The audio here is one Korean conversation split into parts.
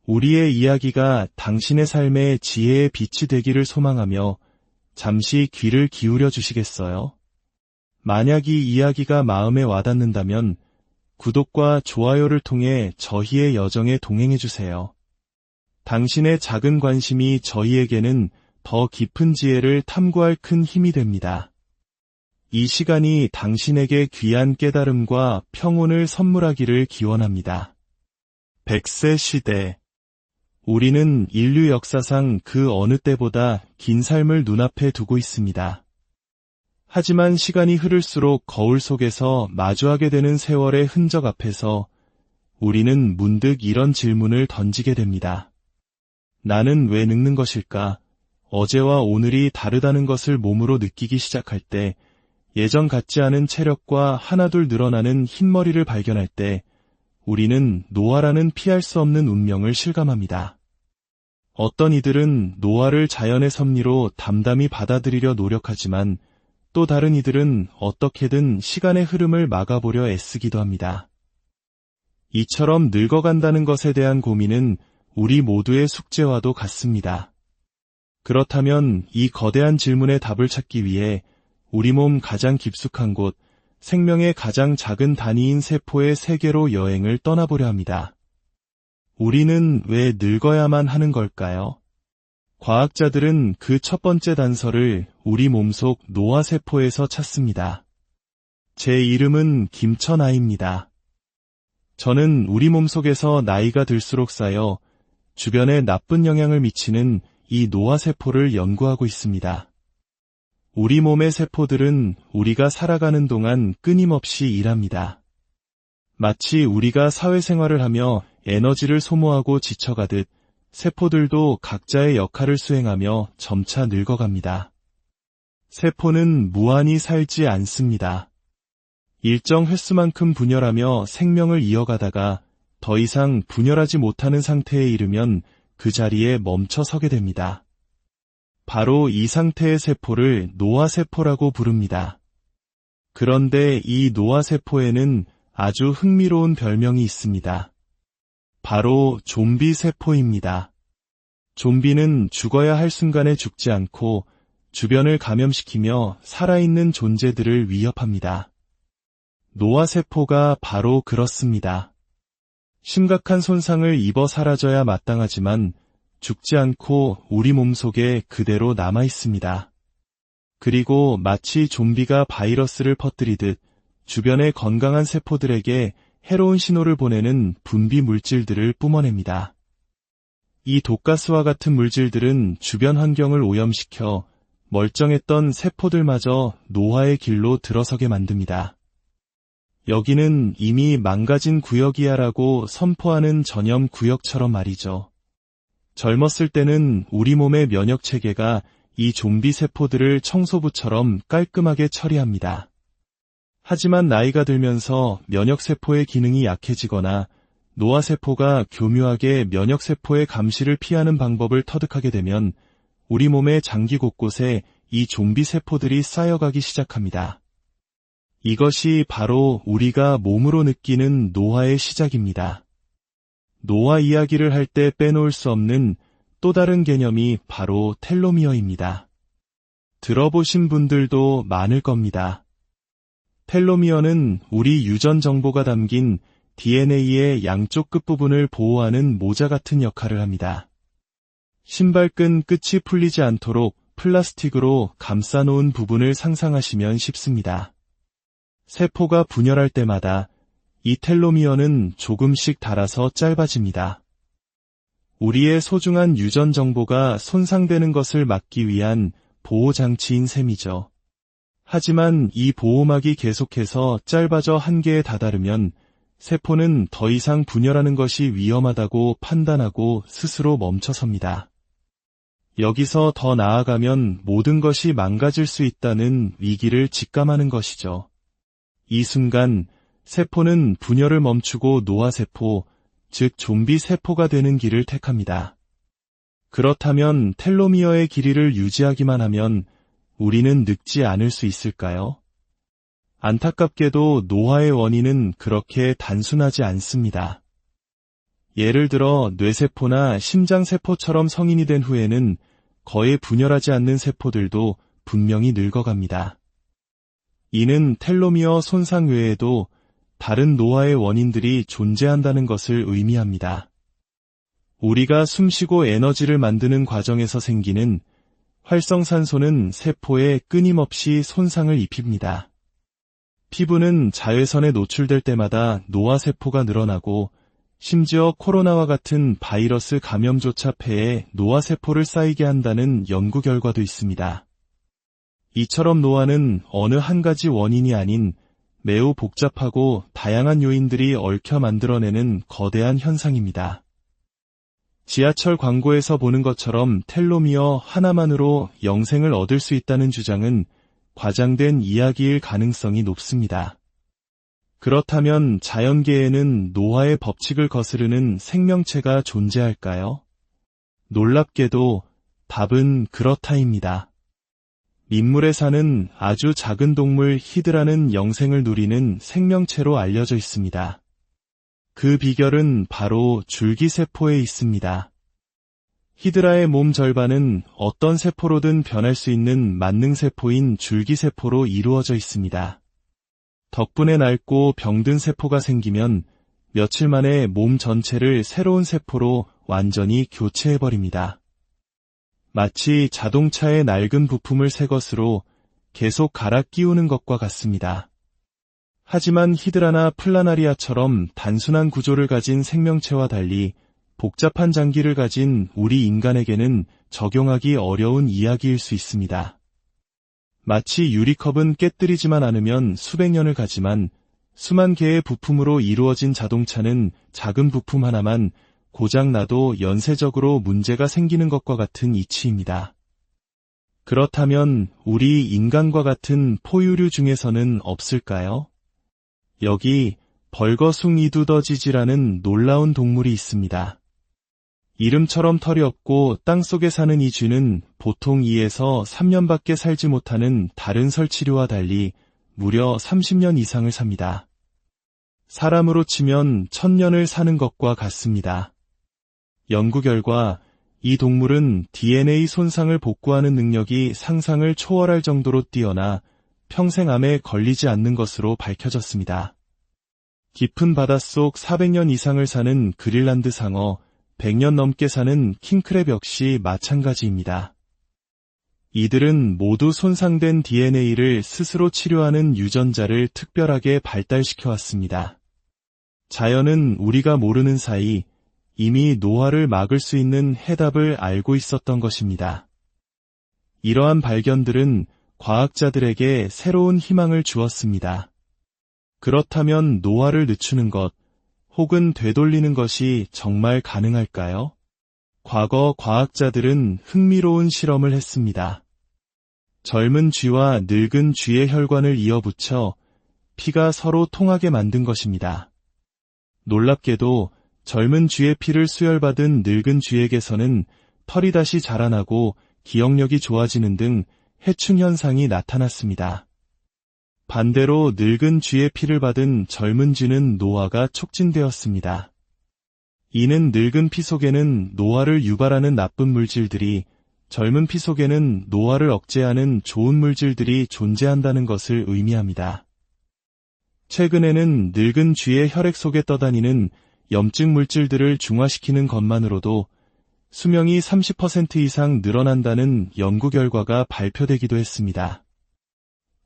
우리의 이야기가 당신의 삶의 지혜의 빛이 되기를 소망하며 잠시 귀를 기울여 주시겠어요? 만약 이 이야기가 마음에 와닿는다면 구독과 좋아요를 통해 저희의 여정에 동행해 주세요. 당신의 작은 관심이 저희에게는 더 깊은 지혜를 탐구할 큰 힘이 됩니다. 이 시간이 당신에게 귀한 깨달음과 평온을 선물하기를 기원합니다. 100세 시대. 우리는 인류 역사상 그 어느 때보다 긴 삶을 눈앞에 두고 있습니다. 하지만 시간이 흐를수록 거울 속에서 마주하게 되는 세월의 흔적 앞에서 우리는 문득 이런 질문을 던지게 됩니다. 나는 왜 늙는 것일까? 어제와 오늘이 다르다는 것을 몸으로 느끼기 시작할 때, 예전 같지 않은 체력과 하나둘 늘어나는 흰머리를 발견할 때, 우리는 노화라는 피할 수 없는 운명을 실감합니다. 어떤 이들은 노화를 자연의 섭리로 담담히 받아들이려 노력하지만 또 다른 이들은 어떻게든 시간의 흐름을 막아보려 애쓰기도 합니다. 이처럼 늙어간다는 것에 대한 고민은 우리 모두의 숙제와도 같습니다. 그렇다면 이 거대한 질문의 답을 찾기 위해 우리 몸 가장 깊숙한 곳, 생명의 가장 작은 단위인 세포의 세계로 여행을 떠나보려 합니다. 우리는 왜 늙어야만 하는 걸까요? 과학자들은 그 첫 번째 단서를 우리 몸속 노화세포에서 찾습니다. 제 이름은 김천아입니다. 저는 우리 몸속에서 나이가 들수록 쌓여 주변에 나쁜 영향을 미치는 이 노화세포를 연구하고 있습니다. 우리 몸의 세포들은 우리가 살아가는 동안 끊임없이 일합니다. 마치 우리가 사회생활을 하며 에너지를 소모하고 지쳐가듯 세포들도 각자의 역할을 수행하며 점차 늙어갑니다. 세포는 무한히 살지 않습니다. 일정 횟수만큼 분열하며 생명을 이어가다가 더 이상 분열하지 못하는 상태에 이르면 그 자리에 멈춰 서게 됩니다. 바로 이 상태의 세포를 노화세포라고 부릅니다. 그런데 이 노화세포에는 아주 흥미로운 별명이 있습니다. 바로 좀비 세포입니다. 좀비는 죽어야 할 순간에 죽지 않고 주변을 감염시키며 살아있는 존재들을 위협합니다. 노화세포가 바로 그렇습니다. 심각한 손상을 입어 사라져야 마땅하지만 죽지 않고 우리 몸속에 그대로 남아있습니다. 그리고 마치 좀비가 바이러스를 퍼뜨리듯 주변의 건강한 세포들에게 해로운 신호를 보내는 분비 물질들을 뿜어냅니다. 이 독가스와 같은 물질들은 주변 환경을 오염시켜 멀쩡했던 세포들마저 노화의 길로 들어서게 만듭니다. 여기는 이미 망가진 구역이야라고 선포하는 전염 구역처럼 말이죠. 젊었을 때는 우리 몸의 면역체계가 이 좀비 세포들을 청소부처럼 깔끔하게 처리합니다. 하지만 나이가 들면서 면역세포의 기능이 약해지거나 노화세포가 교묘하게 면역세포의 감시를 피하는 방법을 터득하게 되면 우리 몸의 장기 곳곳에 이 좀비 세포들이 쌓여가기 시작합니다. 이것이 바로 우리가 몸으로 느끼는 노화의 시작입니다. 노화 이야기를 할 때 빼놓을 수 없는 또 다른 개념이 바로 텔로미어입니다. 들어보신 분들도 많을 겁니다. 텔로미어는 우리 유전 정보가 담긴 DNA의 양쪽 끝부분을 보호하는 모자 같은 역할을 합니다. 신발끈 끝이 풀리지 않도록 플라스틱으로 감싸놓은 부분을 상상하시면 쉽습니다. 세포가 분열할 때마다 이 텔로미어는 조금씩 닳아서 짧아집니다. 우리의 소중한 유전 정보가 손상되는 것을 막기 위한 보호장치인 셈이죠. 하지만 이 보호막이 계속해서 짧아져 한계에 다다르면 세포는 더 이상 분열하는 것이 위험하다고 판단하고 스스로 멈춰섭니다. 여기서 더 나아가면 모든 것이 망가질 수 있다는 위기를 직감하는 것이죠. 이 순간 세포는 분열을 멈추고 노화세포, 즉 좀비 세포가 되는 길을 택합니다. 그렇다면 텔로미어의 길이를 유지하기만 하면 우리는 늙지 않을 수 있을까요? 안타깝게도 노화의 원인은 그렇게 단순하지 않습니다. 예를 들어 뇌세포나 심장세포처럼 성인이 된 후에는 거의 분열하지 않는 세포들도 분명히 늙어갑니다. 이는 텔로미어 손상 외에도 다른 노화의 원인들이 존재한다는 것을 의미합니다. 우리가 숨쉬고 에너지를 만드는 과정에서 생기는 활성산소는 세포에 끊임없이 손상을 입힙니다. 피부는 자외선에 노출될 때마다 노화세포가 늘어나고 심지어 코로나와 같은 바이러스 감염조차 폐에 노화세포를 쌓이게 한다는 연구 결과도 있습니다. 이처럼 노화는 어느 한 가지 원인이 아닌 매우 복잡하고 다양한 요인들이 얽혀 만들어내는 거대한 현상입니다. 지하철 광고에서 보는 것처럼 텔로미어 하나만으로 영생을 얻을 수 있다는 주장은 과장된 이야기일 가능성이 높습니다. 그렇다면 자연계에는 노화의 법칙을 거스르는 생명체가 존재할까요? 놀랍게도 답은 그렇다입니다. 민물에 사는 아주 작은 동물 히드라는 영생을 누리는 생명체로 알려져 있습니다. 그 비결은 바로 줄기세포에 있습니다. 히드라의 몸 절반은 어떤 세포로든 변할 수 있는 만능세포인 줄기세포로 이루어져 있습니다. 덕분에 낡고 병든 세포가 생기면 며칠 만에 몸 전체를 새로운 세포로 완전히 교체해버립니다. 마치 자동차의 낡은 부품을 새 것으로 계속 갈아 끼우는 것과 같습니다. 하지만 히드라나 플라나리아처럼 단순한 구조를 가진 생명체와 달리 복잡한 장기를 가진 우리 인간에게는 적용하기 어려운 이야기일 수 있습니다. 마치 유리컵은 깨뜨리지만 않으면 수백 년을 가지만 수만 개의 부품으로 이루어진 자동차는 작은 부품 하나만 고장나도 연쇄적으로 문제가 생기는 것과 같은 이치입니다. 그렇다면 우리 인간과 같은 포유류 중에서는 없을까요? 여기 벌거숭이두더지지라는 놀라운 동물이 있습니다. 이름처럼 털이 없고 땅속에 사는 이 쥐는 보통 2에서 3년밖에 살지 못하는 다른 설치류와 달리 무려 30년 이상을 삽니다. 사람으로 치면 1000년을 사는 것과 같습니다. 연구 결과 이 동물은 DNA 손상을 복구하는 능력이 상상을 초월할 정도로 뛰어나 평생 암에 걸리지 않는 것으로 밝혀졌습니다. 깊은 바닷속 400년 이상을 사는 그린란드 상어, 100년 넘게 사는 킹크랩 역시 마찬가지입니다. 이들은 모두 손상된 DNA를 스스로 치료하는 유전자를 특별하게 발달시켜 왔습니다. 자연은 우리가 모르는 사이 이미 노화를 막을 수 있는 해답을 알고 있었던 것입니다. 이러한 발견들은 과학자들에게 새로운 희망을 주었습니다. 그렇다면 노화를 늦추는 것, 혹은 되돌리는 것이 정말 가능할까요? 과거 과학자들은 흥미로운 실험을 했습니다. 젊은 쥐와 늙은 쥐의 혈관을 이어붙여 피가 서로 통하게 만든 것입니다. 놀랍게도 젊은 쥐의 피를 수혈받은 늙은 쥐에게서는 털이 다시 자라나고 기억력이 좋아지는 등 해충 현상이 나타났습니다. 반대로 늙은 쥐의 피를 받은 젊은 쥐는 노화가 촉진되었습니다. 이는 늙은 피 속에는 노화를 유발하는 나쁜 물질들이, 젊은 피 속에는 노화를 억제하는 좋은 물질들이 존재한다는 것을 의미합니다. 최근에는 늙은 쥐의 혈액 속에 떠다니는 염증 물질들을 중화시키는 것만으로도 수명이 30% 이상 늘어난다는 연구 결과가 발표되기도 했습니다.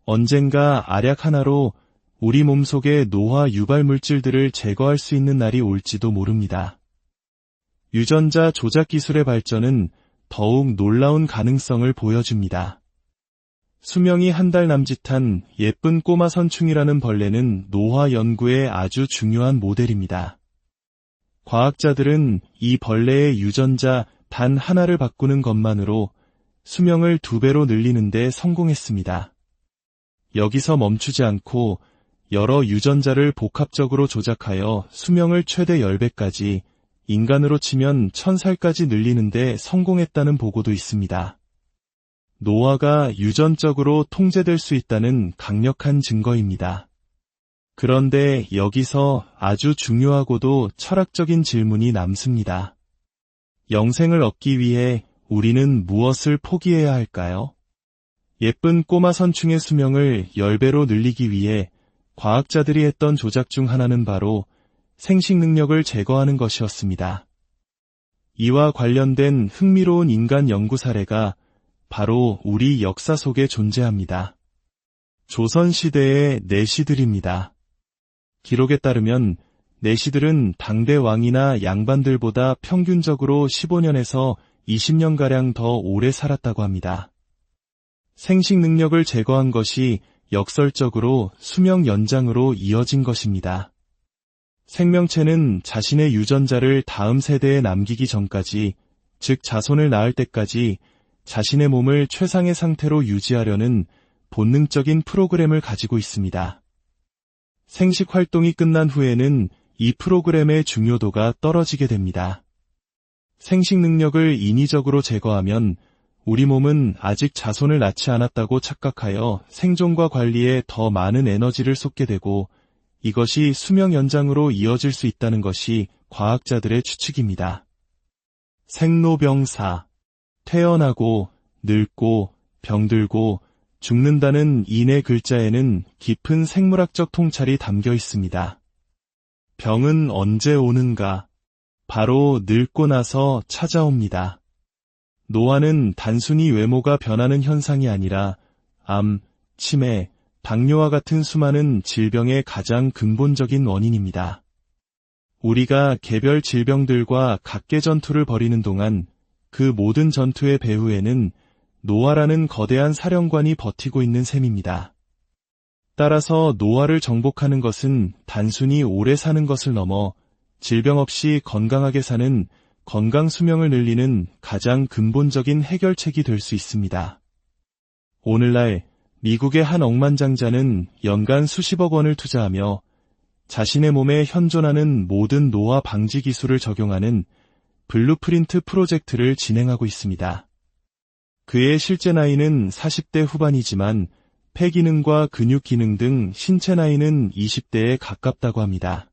언젠가 알약 하나로 우리 몸속의 노화 유발 물질들을 제거할 수 있는 날이 올지도 모릅니다. 유전자 조작 기술의 발전은 더욱 놀라운 가능성을 보여줍니다. 수명이 한 달 남짓한 예쁜 꼬마 선충이라는 벌레는 노화 연구의 아주 중요한 모델입니다. 과학자들은 이 벌레의 유전자 단 하나를 바꾸는 것만으로 수명을 2배로 늘리는 데 성공했습니다. 여기서 멈추지 않고 여러 유전자를 복합적으로 조작하여 수명을 최대 10배까지, 인간으로 치면 1000살까지 늘리는 데 성공했다는 보고도 있습니다. 노화가 유전적으로 통제될 수 있다는 강력한 증거입니다. 그런데 여기서 아주 중요하고도 철학적인 질문이 남습니다. 영생을 얻기 위해 우리는 무엇을 포기해야 할까요? 예쁜 꼬마 선충의 수명을 10배로 늘리기 위해 과학자들이 했던 조작 중 하나는 바로 생식 능력을 제거하는 것이었습니다. 이와 관련된 흥미로운 인간 연구 사례가 바로 우리 역사 속에 존재합니다. 조선시대의 내시들입니다. 기록에 따르면 내시들은 당대 왕이나 양반들보다 평균적으로 15년에서 20년가량 더 오래 살았다고 합니다. 생식 능력을 제거한 것이 역설적으로 수명 연장으로 이어진 것입니다. 생명체는 자신의 유전자를 다음 세대에 남기기 전까지, 즉 자손을 낳을 때까지 자신의 몸을 최상의 상태로 유지하려는 본능적인 프로그램을 가지고 있습니다. 생식 활동이 끝난 후에는 이 프로그램의 중요도가 떨어지게 됩니다. 생식 능력을 인위적으로 제거하면 우리 몸은 아직 자손을 낳지 않았다고 착각하여 생존과 관리에 더 많은 에너지를 쏟게 되고, 이것이 수명 연장으로 이어질 수 있다는 것이 과학자들의 추측입니다. 생로병사, 태어나고, 늙고, 병들고, 죽는다는 이 네 글자에는 깊은 생물학적 통찰이 담겨 있습니다. 병은 언제 오는가? 바로 늙고 나서 찾아옵니다. 노화는 단순히 외모가 변하는 현상이 아니라 암, 치매, 당뇨와 같은 수많은 질병의 가장 근본적인 원인입니다. 우리가 개별 질병들과 각계 전투를 벌이는 동안 그 모든 전투의 배후에는 노화라는 거대한 사령관이 버티고 있는 셈입니다. 따라서 노화를 정복하는 것은 단순히 오래 사는 것을 넘어 질병 없이 건강하게 사는 건강 수명을 늘리는 가장 근본적인 해결책이 될 수 있습니다. 오늘날 미국의 한 억만장자는 연간 수십억 원을 투자하며 자신의 몸에 현존하는 모든 노화 방지 기술을 적용하는 블루프린트 프로젝트를 진행하고 있습니다. 그의 실제 나이는 40대 후반이지만 폐 기능과 근육 기능 등 신체 나이는 20대에 가깝다고 합니다.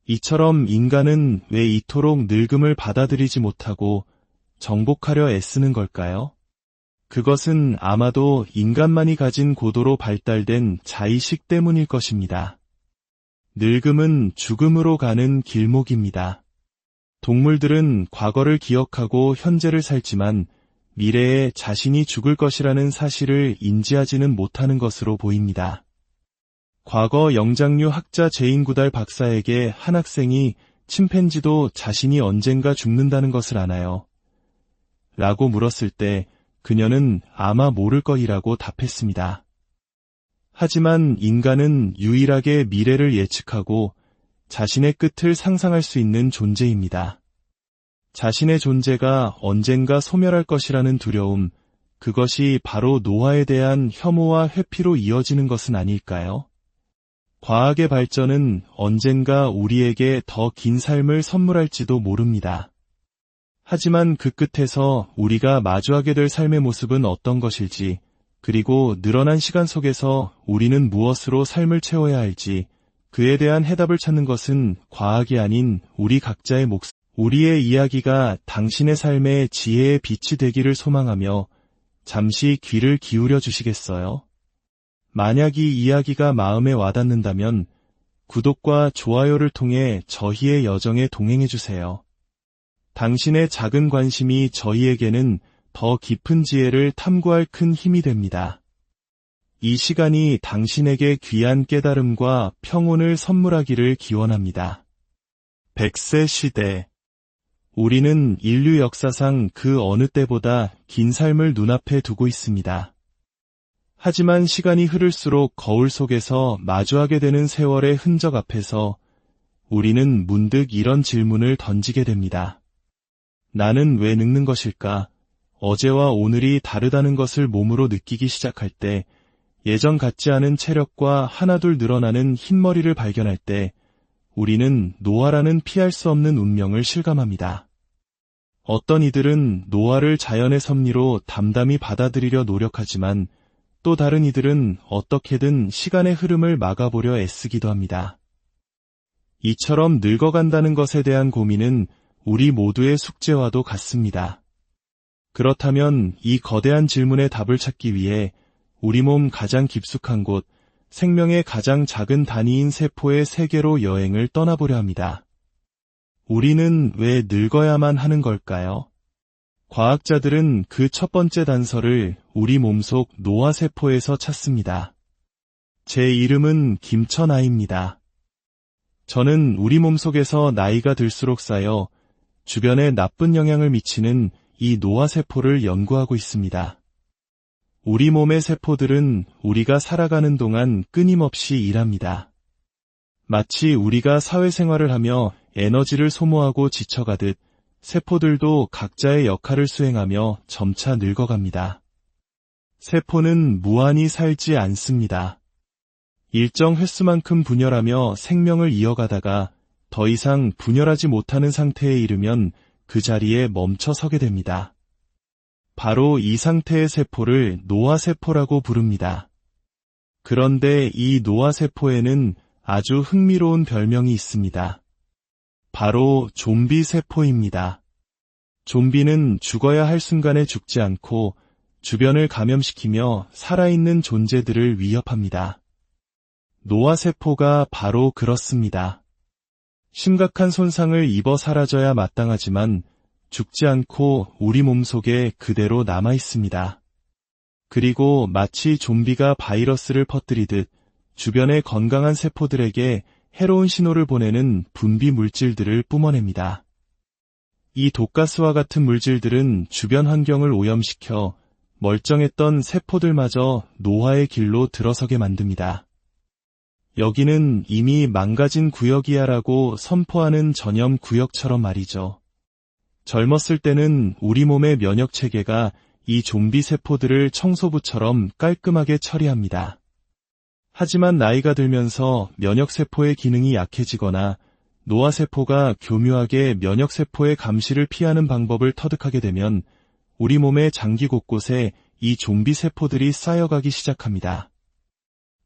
이처럼 인간은 왜 이토록 늙음을 받아들이지 못하고 정복하려 애쓰는 걸까요? 그것은 아마도 인간만이 가진 고도로 발달된 자의식 때문일 것입니다. 늙음은 죽음으로 가는 길목입니다. 동물들은 과거를 기억하고 현재를 살지만 미래에 자신이 죽을 것이라는 사실을 인지하지는 못하는 것으로 보입니다. 과거 영장류 학자 제인 구달 박사에게 한 학생이 침팬지도 자신이 언젠가 죽는다는 것을 아나요? 라고 물었을 때 그녀는 아마 모를 거이라고 답했습니다. 하지만 인간은 유일하게 미래를 예측하고 자신의 끝을 상상할 수 있는 존재입니다. 자신의 존재가 언젠가 소멸할 것이라는 두려움, 그것이 바로 노화에 대한 혐오와 회피로 이어지는 것은 아닐까요? 과학의 발전은 언젠가 우리에게 더 긴 삶을 선물할지도 모릅니다. 하지만 그 끝에서 우리가 마주하게 될 삶의 모습은 어떤 것일지, 그리고 늘어난 시간 속에서 우리는 무엇으로 삶을 채워야 할지, 그에 대한 해답을 찾는 것은 과학이 아닌 우리 각자의 몫입니다. 우리의 이야기가 당신의 삶의 지혜의 빛이 되기를 소망하며 잠시 귀를 기울여 주시겠어요? 만약 이 이야기가 마음에 와닿는다면 구독과 좋아요를 통해 저희의 여정에 동행해 주세요. 당신의 작은 관심이 저희에게는 더 깊은 지혜를 탐구할 큰 힘이 됩니다. 이 시간이 당신에게 귀한 깨달음과 평온을 선물하기를 기원합니다. 100세 시대. 우리는 인류 역사상 그 어느 때보다 긴 삶을 눈앞에 두고 있습니다. 하지만 시간이 흐를수록 거울 속에서 마주하게 되는 세월의 흔적 앞에서 우리는 문득 이런 질문을 던지게 됩니다. 나는 왜 늙는 것일까? 어제와 오늘이 다르다는 것을 몸으로 느끼기 시작할 때, 예전 같지 않은 체력과 하나둘 늘어나는 흰머리를 발견할 때, 우리는 노화라는 피할 수 없는 운명을 실감합니다. 어떤 이들은 노화를 자연의 섭리로 담담히 받아들이려 노력하지만 또 다른 이들은 어떻게든 시간의 흐름을 막아보려 애쓰기도 합니다. 이처럼 늙어간다는 것에 대한 고민은 우리 모두의 숙제와도 같습니다. 그렇다면 이 거대한 질문에 답을 찾기 위해 우리 몸 가장 깊숙한 곳, 생명의 가장 작은 단위인 세포의 세계로 여행을 떠나보려 합니다. 우리는 왜 늙어야만 하는 걸까요? 과학자들은 그 첫 번째 단서를 우리 몸속 노화세포에서 찾습니다. 제 이름은 김천아입니다. 저는 우리 몸속에서 나이가 들수록 쌓여 주변에 나쁜 영향을 미치는 이 노화세포를 연구하고 있습니다. 우리 몸의 세포들은 우리가 살아가는 동안 끊임없이 일합니다. 마치 우리가 사회생활을 하며 에너지를 소모하고 지쳐가듯 세포들도 각자의 역할을 수행하며 점차 늙어갑니다. 세포는 무한히 살지 않습니다. 일정 횟수만큼 분열하며 생명을 이어가다가 더 이상 분열하지 못하는 상태에 이르면 그 자리에 멈춰 서게 됩니다. 바로 이 상태의 세포를 노화세포라고 부릅니다. 그런데 이 노화세포에는 아주 흥미로운 별명이 있습니다. 바로 좀비세포입니다. 좀비는 죽어야 할 순간에 죽지 않고 주변을 감염시키며 살아있는 존재들을 위협합니다. 노화세포가 바로 그렇습니다. 심각한 손상을 입어 사라져야 마땅하지만 죽지 않고 우리 몸속에 그대로 남아 있습니다. 그리고 마치 좀비가 바이러스를 퍼뜨리듯 주변의 건강한 세포들에게 해로운 신호를 보내는 분비 물질들을 뿜어냅니다. 이 독가스와 같은 물질들은 주변 환경을 오염시켜 멀쩡했던 세포들마저 노화의 길로 들어서게 만듭니다. 여기는 이미 망가진 구역이야라고 선포하는 전염 구역처럼 말이죠. 젊었을 때는 우리 몸의 면역체계가 이 좀비 세포들을 청소부처럼 깔끔하게 처리합니다. 하지만 나이가 들면서 면역세포의 기능이 약해지거나 노화세포가 교묘하게 면역세포의 감시를 피하는 방법을 터득하게 되면 우리 몸의 장기 곳곳에 이 좀비 세포들이 쌓여가기 시작합니다.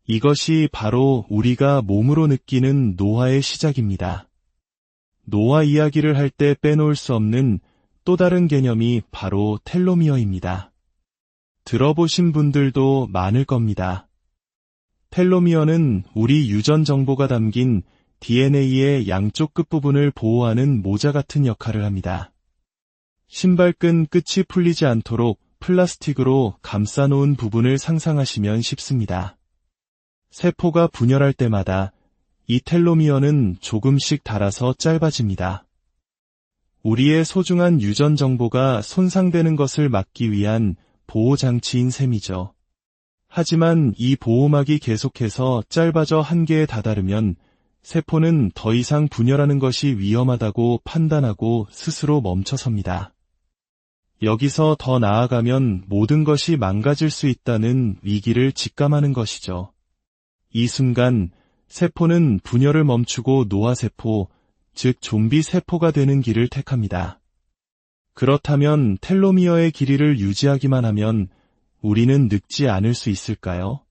이것이 바로 우리가 몸으로 느끼는 노화의 시작입니다. 노화 이야기를 할 때 빼놓을 수 없는 또 다른 개념이 바로 텔로미어입니다. 들어보신 분들도 많을 겁니다. 텔로미어는 우리 유전 정보가 담긴 DNA의 양쪽 끝부분을 보호하는 모자 같은 역할을 합니다. 신발끈 끝이 풀리지 않도록 플라스틱으로 감싸놓은 부분을 상상하시면 쉽습니다. 세포가 분열할 때마다 이 텔로미어는 조금씩 닳아서 짧아집니다. 우리의 소중한 유전 정보가 손상되는 것을 막기 위한 보호장치인 셈이죠. 하지만 이 보호막이 계속해서 짧아져 한계에 다다르면 세포는 더 이상 분열하는 것이 위험하다고 판단하고 스스로 멈춰섭니다. 여기서 더 나아가면 모든 것이 망가질 수 있다는 위기를 직감하는 것이죠. 이 순간 세포는 분열을 멈추고 노화세포, 즉 좀비 세포가 되는 길을 택합니다. 그렇다면 텔로미어의 길이를 유지하기만 하면 우리는 늙지 않을 수 있을까요?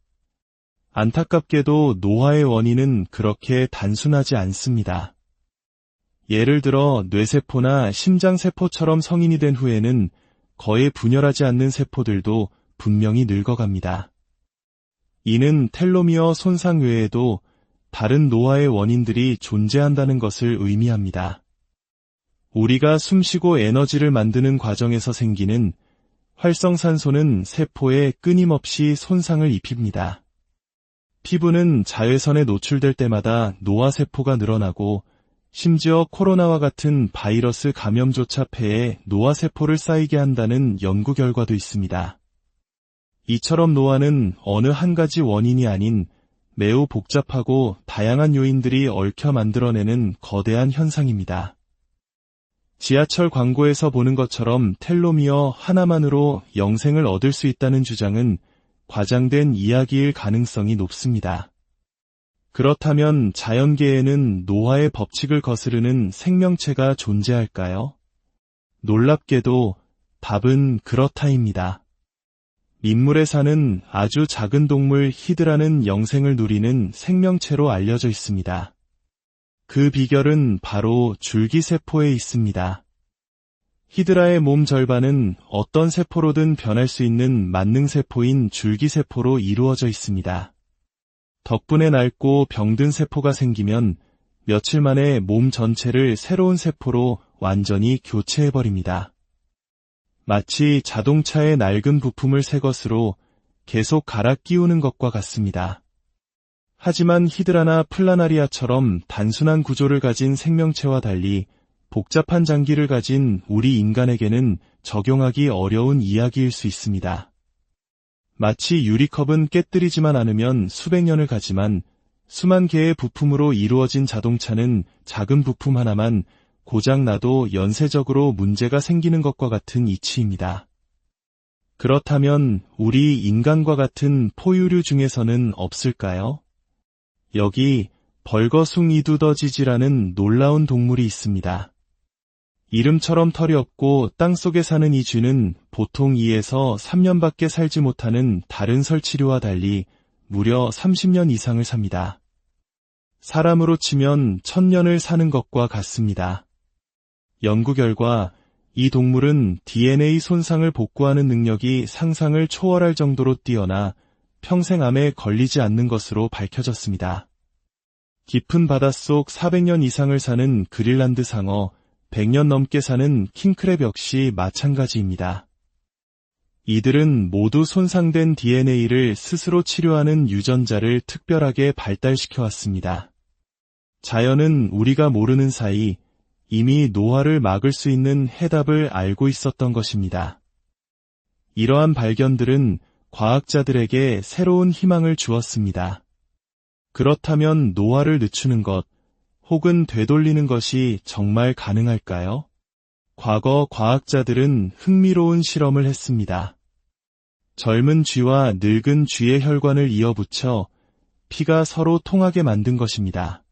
안타깝게도 노화의 원인은 그렇게 단순하지 않습니다. 예를 들어 뇌세포나 심장세포처럼 성인이 된 후에는 거의 분열하지 않는 세포들도 분명히 늙어갑니다. 이는 텔로미어 손상 외에도 다른 노화의 원인들이 존재한다는 것을 의미합니다. 우리가 숨쉬고 에너지를 만드는 과정에서 생기는 활성산소는 세포에 끊임없이 손상을 입힙니다. 피부는 자외선에 노출될 때마다 노화세포가 늘어나고 심지어 코로나와 같은 바이러스 감염조차 폐에 노화세포를 쌓이게 한다는 연구 결과도 있습니다. 이처럼 노화는 어느 한 가지 원인이 아닌 매우 복잡하고 다양한 요인들이 얽혀 만들어내는 거대한 현상입니다. 지하철 광고에서 보는 것처럼 텔로미어 하나만으로 영생을 얻을 수 있다는 주장은 과장된 이야기일 가능성이 높습니다. 그렇다면 자연계에는 노화의 법칙을 거스르는 생명체가 존재할까요? 놀랍게도 답은 그렇다입니다. 민물에 사는 아주 작은 동물 히드라는 영생을 누리는 생명체로 알려져 있습니다. 그 비결은 바로 줄기세포에 있습니다. 히드라의 몸 절반은 어떤 세포로든 변할 수 있는 만능세포인 줄기세포로 이루어져 있습니다. 덕분에 낡고 병든 세포가 생기면 며칠 만에 몸 전체를 새로운 세포로 완전히 교체해버립니다. 마치 자동차의 낡은 부품을 새 것으로 계속 갈아 끼우는 것과 같습니다. 하지만 히드라나 플라나리아처럼 단순한 구조를 가진 생명체와 달리 복잡한 장기를 가진 우리 인간에게는 적용하기 어려운 이야기일 수 있습니다. 마치 유리컵은 깨뜨리지만 않으면 수백 년을 가지만 수만 개의 부품으로 이루어진 자동차는 작은 부품 하나만 고장나도 연쇄적으로 문제가 생기는 것과 같은 이치입니다. 그렇다면 우리 인간과 같은 포유류 중에서는 없을까요? 여기 벌거숭이두더지지라는 놀라운 동물이 있습니다. 이름처럼 털이 없고 땅속에 사는 이 쥐는 보통 2에서 3년밖에 살지 못하는 다른 설치류와 달리 무려 30년 이상을 삽니다. 사람으로 치면 1000년을 사는 것과 같습니다. 연구 결과 이 동물은 DNA 손상을 복구하는 능력이 상상을 초월할 정도로 뛰어나 평생 암에 걸리지 않는 것으로 밝혀졌습니다. 깊은 바닷속 400년 이상을 사는 그린란드 상어, 100년 넘게 사는 킹크랩 역시 마찬가지입니다. 이들은 모두 손상된 DNA를 스스로 치료하는 유전자를 특별하게 발달시켜왔습니다. 자연은 우리가 모르는 사이 이미 노화를 막을 수 있는 해답을 알고 있었던 것입니다. 이러한 발견들은 과학자들에게 새로운 희망을 주었습니다. 그렇다면 노화를 늦추는 것, 혹은 되돌리는 것이 정말 가능할까요? 과거 과학자들은 흥미로운 실험을 했습니다. 젊은 쥐와 늙은 쥐의 혈관을 이어붙여 피가 서로 통하게 만든 것입니다.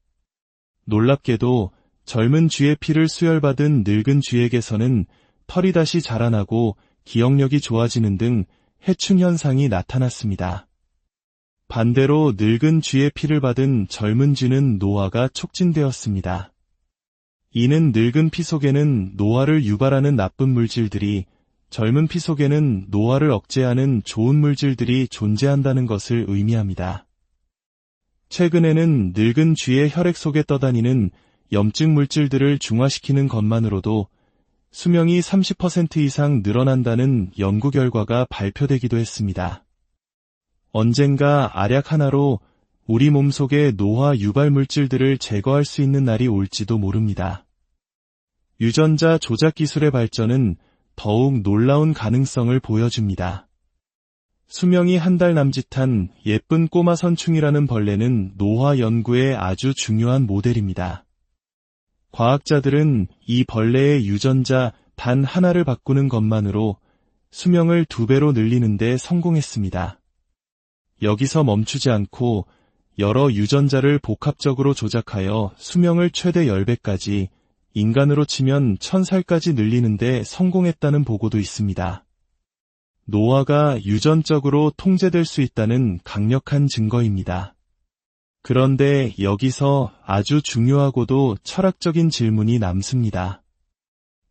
놀랍게도 젊은 쥐의 피를 수혈받은 늙은 쥐에게서는 털이 다시 자라나고 기억력이 좋아지는 등 해충 현상이 나타났습니다. 반대로 늙은 쥐의 피를 받은 젊은 쥐는 노화가 촉진되었습니다. 이는 늙은 피 속에는 노화를 유발하는 나쁜 물질들이, 젊은 피 속에는 노화를 억제하는 좋은 물질들이 존재한다는 것을 의미합니다. 최근에는 늙은 쥐의 혈액 속에 떠다니는 염증 물질들을 중화시키는 것만으로도 수명이 30% 이상 늘어난다는 연구 결과가 발표되기도 했습니다. 언젠가 알약 하나로 우리 몸속의 노화 유발 물질들을 제거할 수 있는 날이 올지도 모릅니다. 유전자 조작 기술의 발전은 더욱 놀라운 가능성을 보여줍니다. 수명이 한 달 남짓한 예쁜 꼬마 선충이라는 벌레는 노화 연구의 아주 중요한 모델입니다. 과학자들은 이 벌레의 유전자 단 하나를 바꾸는 것만으로 수명을 2배로 늘리는 데 성공했습니다. 여기서 멈추지 않고 여러 유전자를 복합적으로 조작하여 수명을 최대 10배까지, 인간으로 치면 1000살까지 늘리는 데 성공했다는 보고도 있습니다. 노화가 유전적으로 통제될 수 있다는 강력한 증거입니다. 그런데 여기서 아주 중요하고도 철학적인 질문이 남습니다.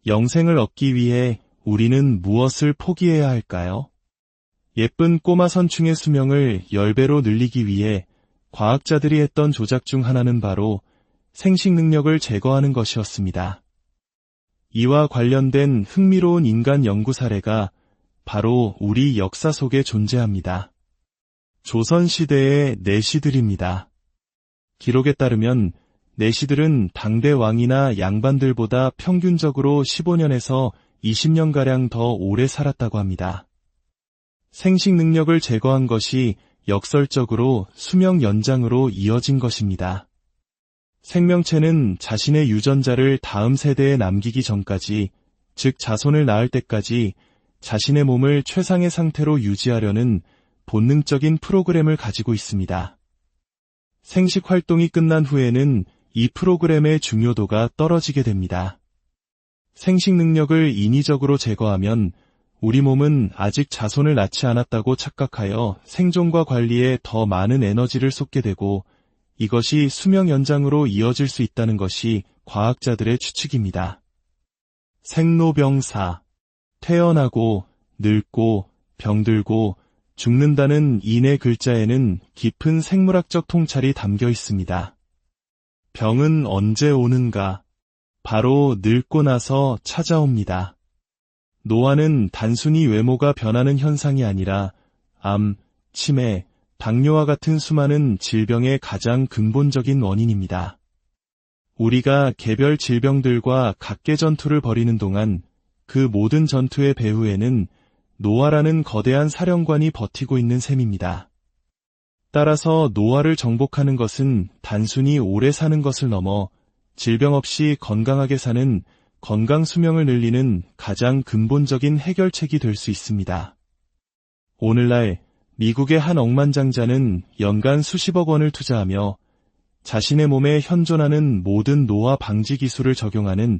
영생을 얻기 위해 우리는 무엇을 포기해야 할까요? 예쁜 꼬마 선충의 수명을 10배로 늘리기 위해 과학자들이 했던 조작 중 하나는 바로 생식 능력을 제거하는 것이었습니다. 이와 관련된 흥미로운 인간 연구 사례가 바로 우리 역사 속에 존재합니다. 조선시대의 내시들입니다. 기록에 따르면 내시들은 당대 왕이나 양반들보다 평균적으로 15년에서 20년가량 더 오래 살았다고 합니다. 생식 능력을 제거한 것이 역설적으로 수명 연장으로 이어진 것입니다. 생명체는 자신의 유전자를 다음 세대에 남기기 전까지, 즉 자손을 낳을 때까지 자신의 몸을 최상의 상태로 유지하려는 본능적인 프로그램을 가지고 있습니다. 생식 활동이 끝난 후에는 이 프로그램의 중요도가 떨어지게 됩니다. 생식 능력을 인위적으로 제거하면 우리 몸은 아직 자손을 낳지 않았다고 착각하여 생존과 관리에 더 많은 에너지를 쏟게 되고 이것이 수명 연장으로 이어질 수 있다는 것이 과학자들의 추측입니다. 생로병사, 태어나고 늙고 병들고 죽는다는 이 네 글자에는 깊은 생물학적 통찰이 담겨 있습니다. 병은 언제 오는가? 바로 늙고 나서 찾아옵니다. 노화는 단순히 외모가 변하는 현상이 아니라 암, 치매, 당뇨와 같은 수많은 질병의 가장 근본적인 원인입니다. 우리가 개별 질병들과 각계 전투를 벌이는 동안 그 모든 전투의 배후에는 노화라는 거대한 사령관이 버티고 있는 셈입니다. 따라서 노화를 정복하는 것은 단순히 오래 사는 것을 넘어 질병 없이 건강하게 사는 건강 수명을 늘리는 가장 근본적인 해결책이 될 수 있습니다. 오늘날 미국의 한 억만장자는 연간 수십억 원을 투자하며 자신의 몸에 현존하는 모든 노화 방지 기술을 적용하는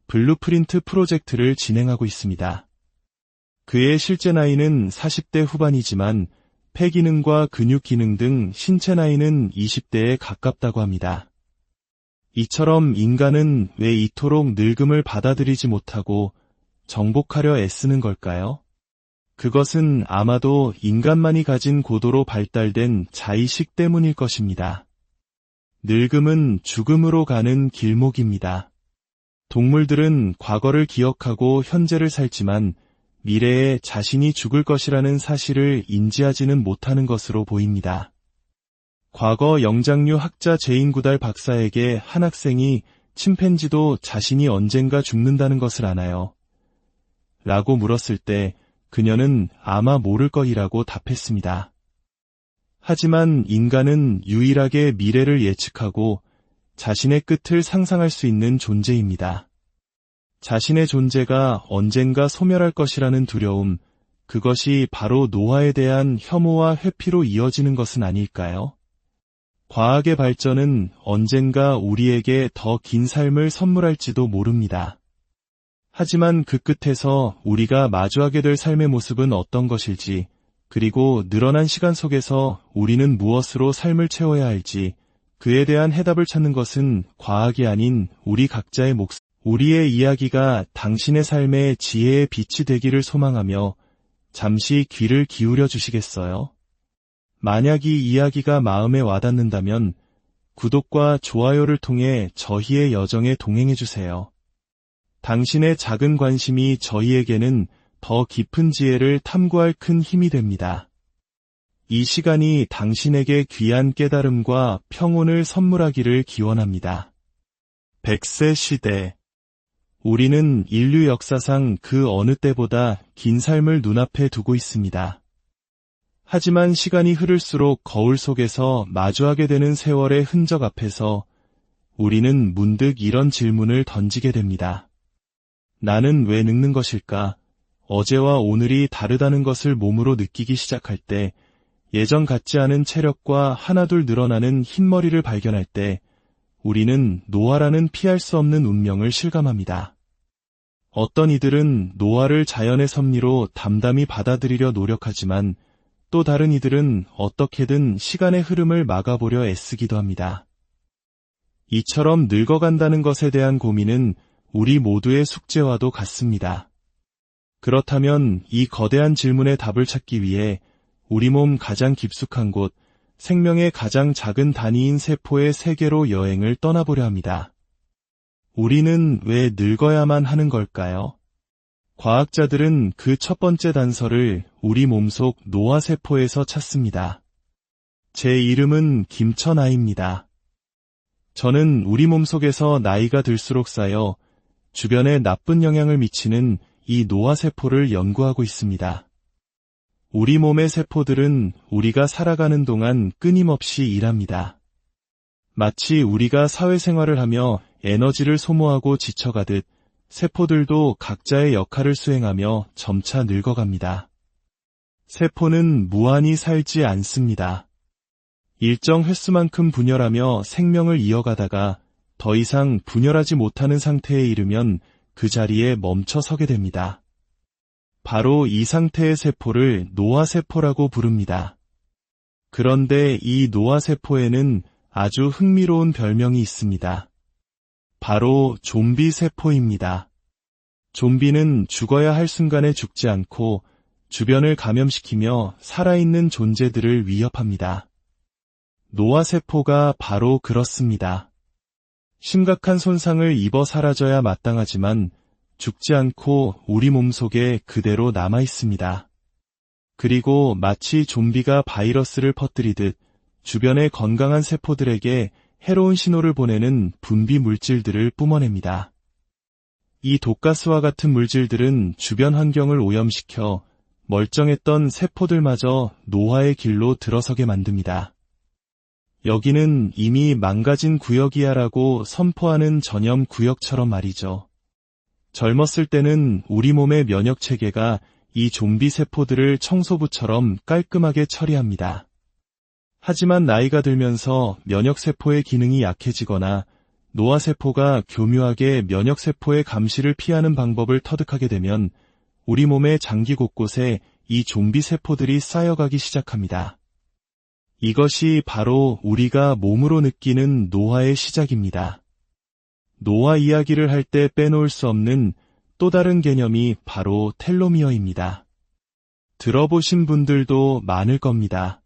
블루프린트 프로젝트를 진행하고 있습니다. 그의 실제 나이는 40대 후반이지만 폐 기능과 근육 기능 등 신체 나이는 20대에 가깝다고 합니다. 이처럼 인간은 왜 이토록 늙음을 받아들이지 못하고 정복하려 애쓰는 걸까요? 그것은 아마도 인간만이 가진 고도로 발달된 자의식 때문일 것입니다. 늙음은 죽음으로 가는 길목입니다. 동물들은 과거를 기억하고 현재를 살지만 미래에 자신이 죽을 것이라는 사실을 인지하지는 못하는 것으로 보입니다. 과거 영장류 학자 제인 구달 박사에게 한 학생이 침팬지도 자신이 언젠가 죽는다는 것을 아나요? 라고 물었을 때 그녀는 아마 모를 거이라고 답했습니다. 하지만 인간은 유일하게 미래를 예측하고 자신의 끝을 상상할 수 있는 존재입니다. 자신의 존재가 언젠가 소멸할 것이라는 두려움, 그것이 바로 노화에 대한 혐오와 회피로 이어지는 것은 아닐까요? 과학의 발전은 언젠가 우리에게 더 긴 삶을 선물할지도 모릅니다. 하지만 그 끝에서 우리가 마주하게 될 삶의 모습은 어떤 것일지, 그리고 늘어난 시간 속에서 우리는 무엇으로 삶을 채워야 할지, 그에 대한 해답을 찾는 것은 과학이 아닌 우리 각자의 몫. 우리의 이야기가 당신의 삶의 지혜의 빛이 되기를 소망하며 잠시 귀를 기울여 주시겠어요? 만약 이 이야기가 마음에 와닿는다면 구독과 좋아요를 통해 저희의 여정에 동행해 주세요. 당신의 작은 관심이 저희에게는 더 깊은 지혜를 탐구할 큰 힘이 됩니다. 이 시간이 당신에게 귀한 깨달음과 평온을 선물하기를 기원합니다. 100세 시대. 우리는 인류 역사상 그 어느 때보다 긴 삶을 눈앞에 두고 있습니다. 하지만 시간이 흐를수록 거울 속에서 마주하게 되는 세월의 흔적 앞에서 우리는 문득 이런 질문을 던지게 됩니다. 나는 왜 늙는 것일까? 어제와 오늘이 다르다는 것을 몸으로 느끼기 시작할 때, 예전 같지 않은 체력과 하나둘 늘어나는 흰머리를 발견할 때, 우리는 노화라는 피할 수 없는 운명을 실감합니다. 어떤 이들은 노화를 자연의 섭리로 담담히 받아들이려 노력하지만 또 다른 이들은 어떻게든 시간의 흐름을 막아보려 애쓰기도 합니다. 이처럼 늙어간다는 것에 대한 고민은 우리 모두의 숙제와도 같습니다. 그렇다면 이 거대한 질문의 답을 찾기 위해 우리 몸 가장 깊숙한 곳, 생명의 가장 작은 단위인 세포의 세계로 여행을 떠나보려 합니다. 우리는 왜 늙어야만 하는 걸까요? 과학자들은 그 첫 번째 단서를 우리 몸속 노화세포에서 찾습니다. 제 이름은 김천아입니다. 저는 우리 몸속에서 나이가 들수록 쌓여 주변에 나쁜 영향을 미치는 이 노화세포를 연구하고 있습니다. 우리 몸의 세포들은 우리가 살아가는 동안 끊임없이 일합니다. 마치 우리가 사회생활을 하며 에너지를 소모하고 지쳐가듯 세포들도 각자의 역할을 수행하며 점차 늙어갑니다. 세포는 무한히 살지 않습니다. 일정 횟수만큼 분열하며 생명을 이어가다가 더 이상 분열하지 못하는 상태에 이르면 그 자리에 멈춰 서게 됩니다. 바로 이 상태의 세포를 노화세포라고 부릅니다. 그런데 이 노화세포에는 아주 흥미로운 별명이 있습니다. 바로 좀비 세포입니다. 좀비는 죽어야 할 순간에 죽지 않고 주변을 감염시키며 살아있는 존재들을 위협합니다. 노화세포가 바로 그렇습니다. 심각한 손상을 입어 사라져야 마땅하지만 죽지 않고 우리 몸속에 그대로 남아 있습니다. 그리고 마치 좀비가 바이러스를 퍼뜨리듯 주변의 건강한 세포들에게 해로운 신호를 보내는 분비 물질들을 뿜어냅니다. 이 독가스와 같은 물질들은 주변 환경을 오염시켜 멀쩡했던 세포들마저 노화의 길로 들어서게 만듭니다. 여기는 이미 망가진 구역이야라고 선포하는 전염 구역처럼 말이죠. 젊었을 때는 우리 몸의 면역체계가 이 좀비 세포들을 청소부처럼 깔끔하게 처리합니다. 하지만 나이가 들면서 면역세포의 기능이 약해지거나 노화세포가 교묘하게 면역세포의 감시를 피하는 방법을 터득하게 되면 우리 몸의 장기 곳곳에 이 좀비 세포들이 쌓여가기 시작합니다. 이것이 바로 우리가 몸으로 느끼는 노화의 시작입니다. 노화 이야기를 할 때 빼놓을 수 없는 또 다른 개념이 바로 텔로미어입니다. 들어보신 분들도 많을 겁니다.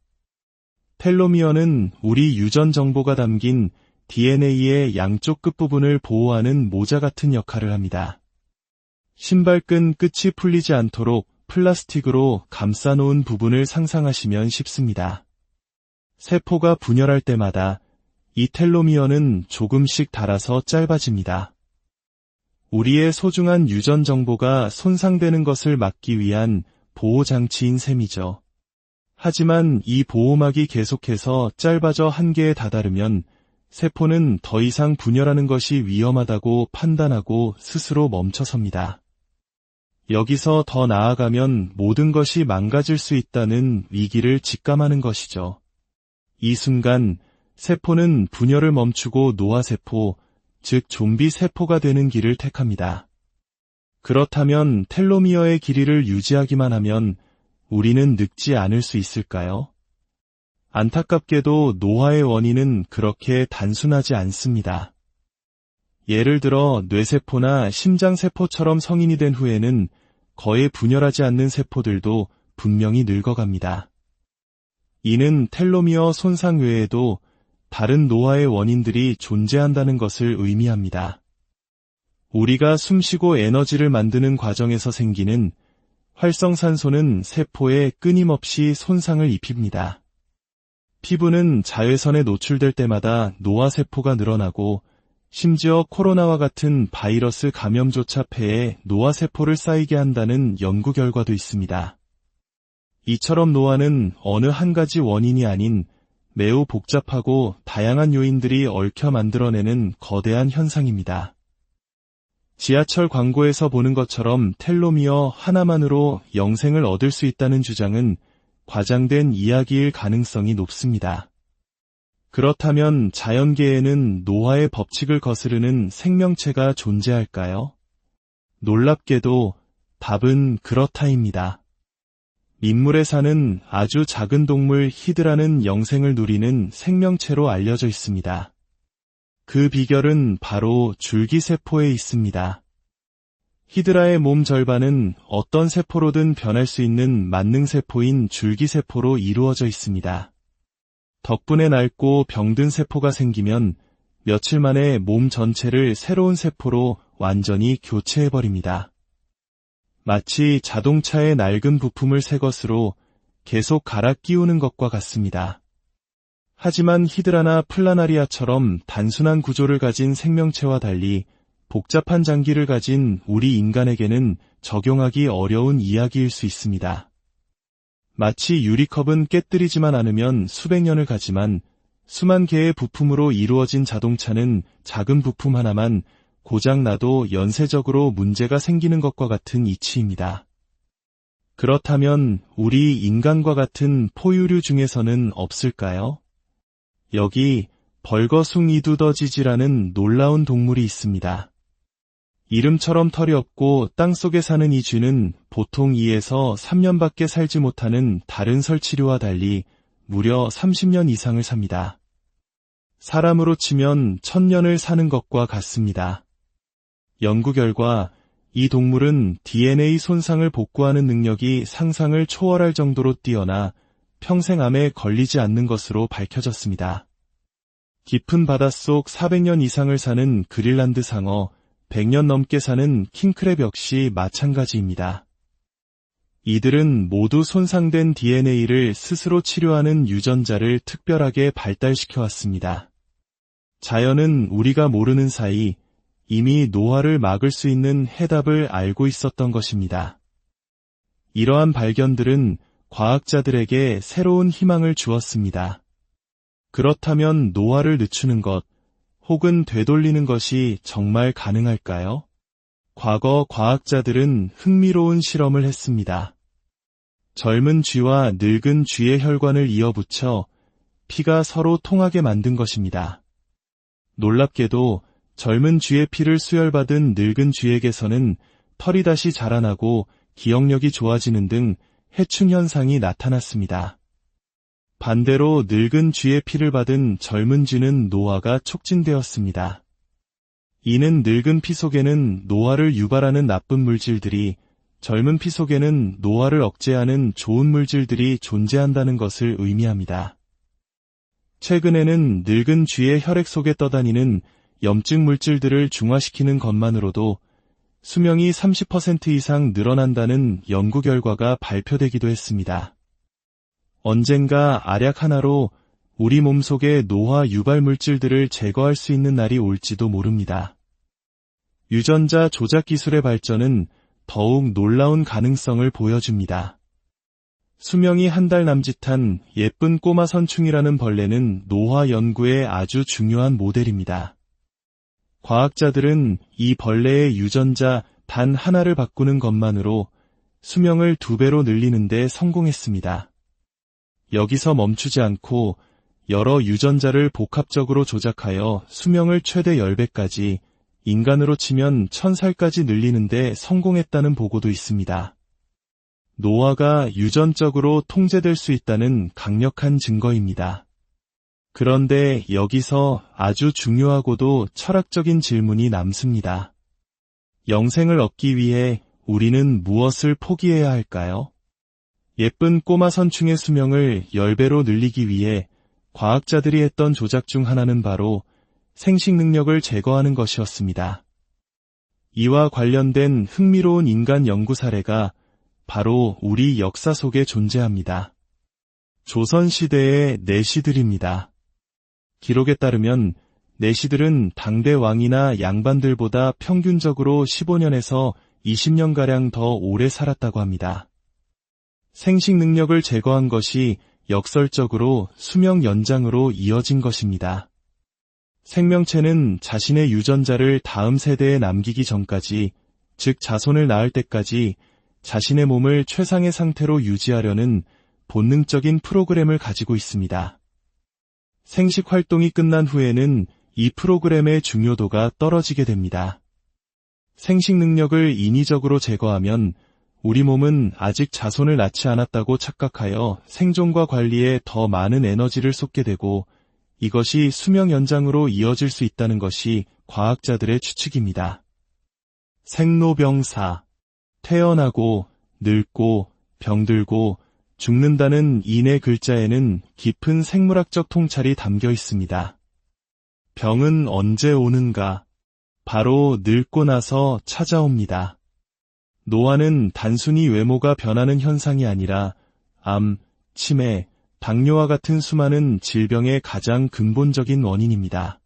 텔로미어는 우리 유전 정보가 담긴 DNA의 양쪽 끝부분을 보호하는 모자 같은 역할을 합니다. 신발끈 끝이 풀리지 않도록 플라스틱으로 감싸놓은 부분을 상상하시면 쉽습니다. 세포가 분열할 때마다 이 텔로미어는 조금씩 닳아서 짧아집니다. 우리의 소중한 유전 정보가 손상되는 것을 막기 위한 보호장치인 셈이죠. 하지만 이 보호막이 계속해서 짧아져 한계에 다다르면 세포는 더 이상 분열하는 것이 위험하다고 판단하고 스스로 멈춰섭니다. 여기서 더 나아가면 모든 것이 망가질 수 있다는 위기를 직감하는 것이죠. 이 순간 세포는 분열을 멈추고 노화세포, 즉 좀비 세포가 되는 길을 택합니다. 그렇다면 텔로미어의 길이를 유지하기만 하면 우리는 늙지 않을 수 있을까요? 안타깝게도 노화의 원인은 그렇게 단순하지 않습니다. 예를 들어 뇌세포나 심장세포처럼 성인이 된 후에는 거의 분열하지 않는 세포들도 분명히 늙어갑니다. 이는 텔로미어 손상 외에도 다른 노화의 원인들이 존재한다는 것을 의미합니다. 우리가 숨쉬고 에너지를 만드는 과정에서 생기는 활성산소는 세포에 끊임없이 손상을 입힙니다. 피부는 자외선에 노출될 때마다 노화세포가 늘어나고 심지어 코로나와 같은 바이러스 감염조차 폐에 노화세포를 쌓이게 한다는 연구 결과도 있습니다. 이처럼 노화는 어느 한 가지 원인이 아닌 매우 복잡하고 다양한 요인들이 얽혀 만들어내는 거대한 현상입니다. 지하철 광고에서 보는 것처럼 텔로미어 하나만으로 영생을 얻을 수 있다는 주장은 과장된 이야기일 가능성이 높습니다. 그렇다면 자연계에는 노화의 법칙을 거스르는 생명체가 존재할까요? 놀랍게도 답은 그렇다입니다. 민물에 사는 아주 작은 동물 히드라는 영생을 누리는 생명체로 알려져 있습니다. 그 비결은 바로 줄기세포에 있습니다. 히드라의 몸 절반은 어떤 세포로든 변할 수 있는 만능세포인 줄기세포로 이루어져 있습니다. 덕분에 낡고 병든 세포가 생기면 며칠 만에 몸 전체를 새로운 세포로 완전히 교체해버립니다. 마치 자동차의 낡은 부품을 새 것으로 계속 갈아 끼우는 것과 같습니다. 하지만 히드라나 플라나리아처럼 단순한 구조를 가진 생명체와 달리 복잡한 장기를 가진 우리 인간에게는 적용하기 어려운 이야기일 수 있습니다. 마치 유리컵은 깨뜨리지만 않으면 수백 년을 가지만 수만 개의 부품으로 이루어진 자동차는 작은 부품 하나만 고장나도 연쇄적으로 문제가 생기는 것과 같은 이치입니다. 그렇다면 우리 인간과 같은 포유류 중에서는 없을까요? 여기 벌거숭이두더지지라는 놀라운 동물이 있습니다. 이름처럼 털이 없고 땅속에 사는 이 쥐는 보통 2에서 3년밖에 살지 못하는 다른 설치류와 달리 무려 30년 이상을 삽니다. 사람으로 치면 1000년을 사는 것과 같습니다. 연구 결과 이 동물은 DNA 손상을 복구하는 능력이 상상을 초월할 정도로 뛰어나 평생 암에 걸리지 않는 것으로 밝혀졌습니다. 깊은 바닷속 400년 이상을 사는 그린란드 상어, 100년 넘게 사는 킹크랩 역시 마찬가지입니다. 이들은 모두 손상된 DNA를 스스로 치료하는 유전자를 특별하게 발달시켜 왔습니다. 자연은 우리가 모르는 사이 이미 노화를 막을 수 있는 해답을 알고 있었던 것입니다. 이러한 발견들은 과학자들에게 새로운 희망을 주었습니다. 그렇다면 노화를 늦추는 것, 혹은 되돌리는 것이 정말 가능할까요? 과거 과학자들은 흥미로운 실험을 했습니다. 젊은 쥐와 늙은 쥐의 혈관을 이어붙여 피가 서로 통하게 만든 것입니다. 놀랍게도 젊은 쥐의 피를 수혈받은 늙은 쥐에게서는 털이 다시 자라나고 기억력이 좋아지는 등 해충 현상이 나타났습니다. 반대로 늙은 쥐의 피를 받은 젊은 쥐는 노화가 촉진되었습니다. 이는 늙은 피 속에는 노화를 유발하는 나쁜 물질들이, 젊은 피 속에는 노화를 억제하는 좋은 물질들이 존재한다는 것을 의미합니다. 최근에는 늙은 쥐의 혈액 속에 떠다니는 염증 물질들을 중화시키는 것만으로도 수명이 30% 이상 늘어난다는 연구 결과가 발표되기도 했습니다. 언젠가 알약 하나로 우리 몸속의 노화 유발 물질들을 제거할 수 있는 날이 올지도 모릅니다. 유전자 조작 기술의 발전은 더욱 놀라운 가능성을 보여줍니다. 수명이 한 달 남짓한 예쁜 꼬마 선충이라는 벌레는 노화 연구의 아주 중요한 모델입니다. 과학자들은 이 벌레의 유전자 단 하나를 바꾸는 것만으로 수명을 2배로 늘리는 데 성공했습니다. 여기서 멈추지 않고 여러 유전자를 복합적으로 조작하여 수명을 최대 10배까지, 인간으로 치면 1000살까지 늘리는 데 성공했다는 보고도 있습니다. 노화가 유전적으로 통제될 수 있다는 강력한 증거입니다. 그런데 여기서 아주 중요하고도 철학적인 질문이 남습니다. 영생을 얻기 위해 우리는 무엇을 포기해야 할까요? 예쁜 꼬마 선충의 수명을 10배로 늘리기 위해 과학자들이 했던 조작 중 하나는 바로 생식 능력을 제거하는 것이었습니다. 이와 관련된 흥미로운 인간 연구 사례가 바로 우리 역사 속에 존재합니다. 조선시대의 내시들입니다. 기록에 따르면 내시들은 당대 왕이나 양반들보다 평균적으로 15년에서 20년가량 더 오래 살았다고 합니다. 생식 능력을 제거한 것이 역설적으로 수명 연장으로 이어진 것입니다. 생명체는 자신의 유전자를 다음 세대에 남기기 전까지, 즉 자손을 낳을 때까지 자신의 몸을 최상의 상태로 유지하려는 본능적인 프로그램을 가지고 있습니다. 생식 활동이 끝난 후에는 이 프로그램의 중요도가 떨어지게 됩니다. 생식 능력을 인위적으로 제거하면 우리 몸은 아직 자손을 낳지 않았다고 착각하여 생존과 관리에 더 많은 에너지를 쏟게 되고, 이것이 수명 연장으로 이어질 수 있다는 것이 과학자들의 추측입니다. 생로병사, 태어나고 늙고 병들고 죽는다는 이 네 글자에는 깊은 생물학적 통찰이 담겨 있습니다. 병은 언제 오는가? 바로 늙고 나서 찾아옵니다. 노화는 단순히 외모가 변하는 현상이 아니라 암, 치매, 당뇨와 같은 수많은 질병의 가장 근본적인 원인입니다.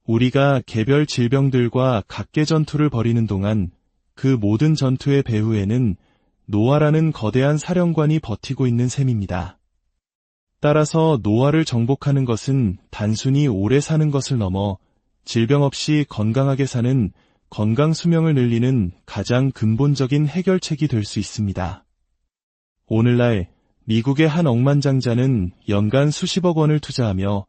우리가 개별 질병들과 각계 전투를 벌이는 동안 그 모든 전투의 배후에는 노화라는 거대한 사령관이 버티고 있는 셈입니다. 따라서 노화를 정복하는 것은 단순히 오래 사는 것을 넘어 질병 없이 건강하게 사는 건강 수명을 늘리는 가장 근본적인 해결책이 될 수 있습니다. 오늘날 미국의 한 억만장자는 연간 수십억 원을 투자하며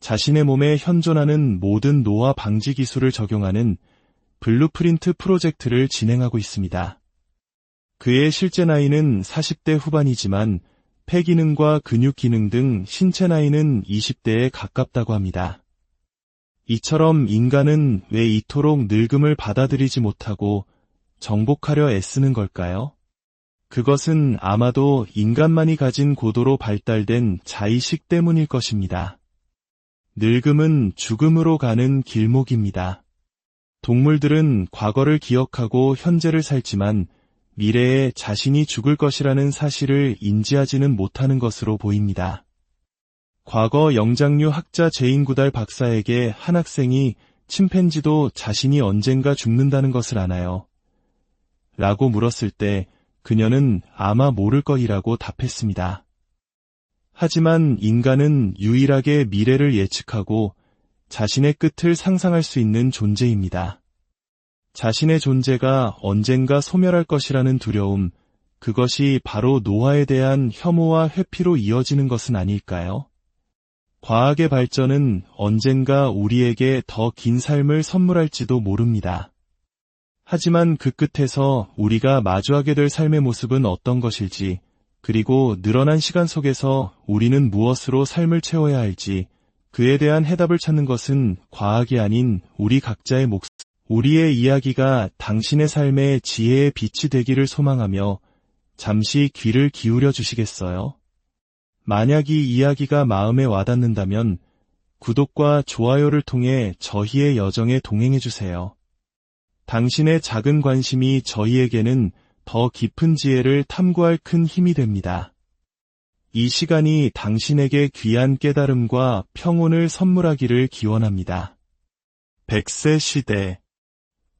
자신의 몸에 현존하는 모든 노화 방지 기술을 적용하는 블루프린트 프로젝트를 진행하고 있습니다. 그의 실제 나이는 40대 후반이지만 폐 기능과 근육 기능 등 신체 나이는 20대에 가깝다고 합니다. 이처럼 인간은 왜 이토록 늙음을 받아들이지 못하고 정복하려 애쓰는 걸까요? 그것은 아마도 인간만이 가진 고도로 발달된 자의식 때문일 것입니다. 늙음은 죽음으로 가는 길목입니다. 동물들은 과거를 기억하고 현재를 살지만 미래에 자신이 죽을 것이라는 사실을 인지하지는 못하는 것으로 보입니다. 과거 영장류 학자 제인 구달 박사에게 한 학생이 침팬지도 자신이 언젠가 죽는다는 것을 아나요? 라고 물었을 때 그녀는 아마 모를 거이라고 답했습니다. 하지만 인간은 유일하게 미래를 예측하고 자신의 끝을 상상할 수 있는 존재입니다. 자신의 존재가 언젠가 소멸할 것이라는 두려움, 그것이 바로 노화에 대한 혐오와 회피로 이어지는 것은 아닐까요? 과학의 발전은 언젠가 우리에게 더 긴 삶을 선물할지도 모릅니다. 하지만 그 끝에서 우리가 마주하게 될 삶의 모습은 어떤 것일지, 그리고 늘어난 시간 속에서 우리는 무엇으로 삶을 채워야 할지, 그에 대한 해답을 찾는 것은 과학이 아닌 우리 각자의 몫. 우리의 이야기가 당신의 삶의 지혜의 빛이 되기를 소망하며 잠시 귀를 기울여 주시겠어요? 만약 이 이야기가 마음에 와닿는다면 구독과 좋아요를 통해 저희의 여정에 동행해 주세요. 당신의 작은 관심이 저희에게는 더 깊은 지혜를 탐구할 큰 힘이 됩니다. 이 시간이 당신에게 귀한 깨달음과 평온을 선물하기를 기원합니다. 100세 시대.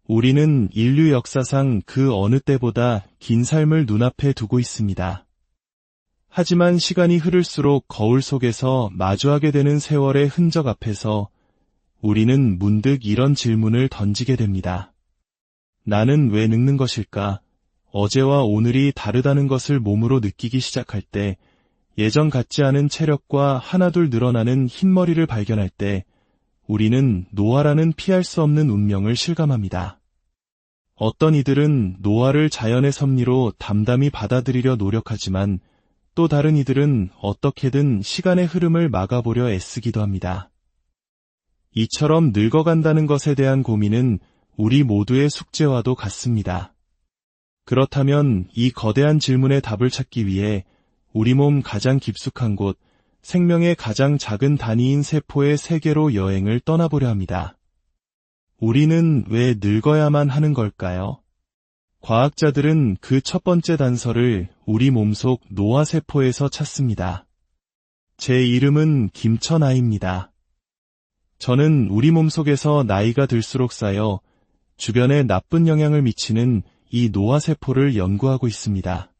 우리는 인류 역사상 그 어느 때보다 긴 삶을 눈앞에 두고 있습니다. 하지만 시간이 흐를수록 거울 속에서 마주하게 되는 세월의 흔적 앞에서 우리는 문득 이런 질문을 던지게 됩니다. 나는 왜 늙는 것일까? 어제와 오늘이 다르다는 것을 몸으로 느끼기 시작할 때, 예전 같지 않은 체력과 하나둘 늘어나는 흰머리를 발견할 때, 우리는 노화라는 피할 수 없는 운명을 실감합니다. 어떤 이들은 노화를 자연의 섭리로 담담히 받아들이려 노력하지만 또 다른 이들은 어떻게든 시간의 흐름을 막아보려 애쓰기도 합니다. 이처럼 늙어간다는 것에 대한 고민은 우리 모두의 숙제와도 같습니다. 그렇다면 이 거대한 질문의 답을 찾기 위해 우리 몸 가장 깊숙한 곳, 생명의 가장 작은 단위인 세포의 세계로 여행을 떠나보려 합니다. 우리는 왜 늙어야만 하는 걸까요? 과학자들은 그 첫 번째 단서를 우리 몸속 노화세포에서 찾습니다. 제 이름은 김천아입니다. 저는 우리 몸속에서 나이가 들수록 쌓여 주변에 나쁜 영향을 미치는 이 노화세포를 연구하고 있습니다.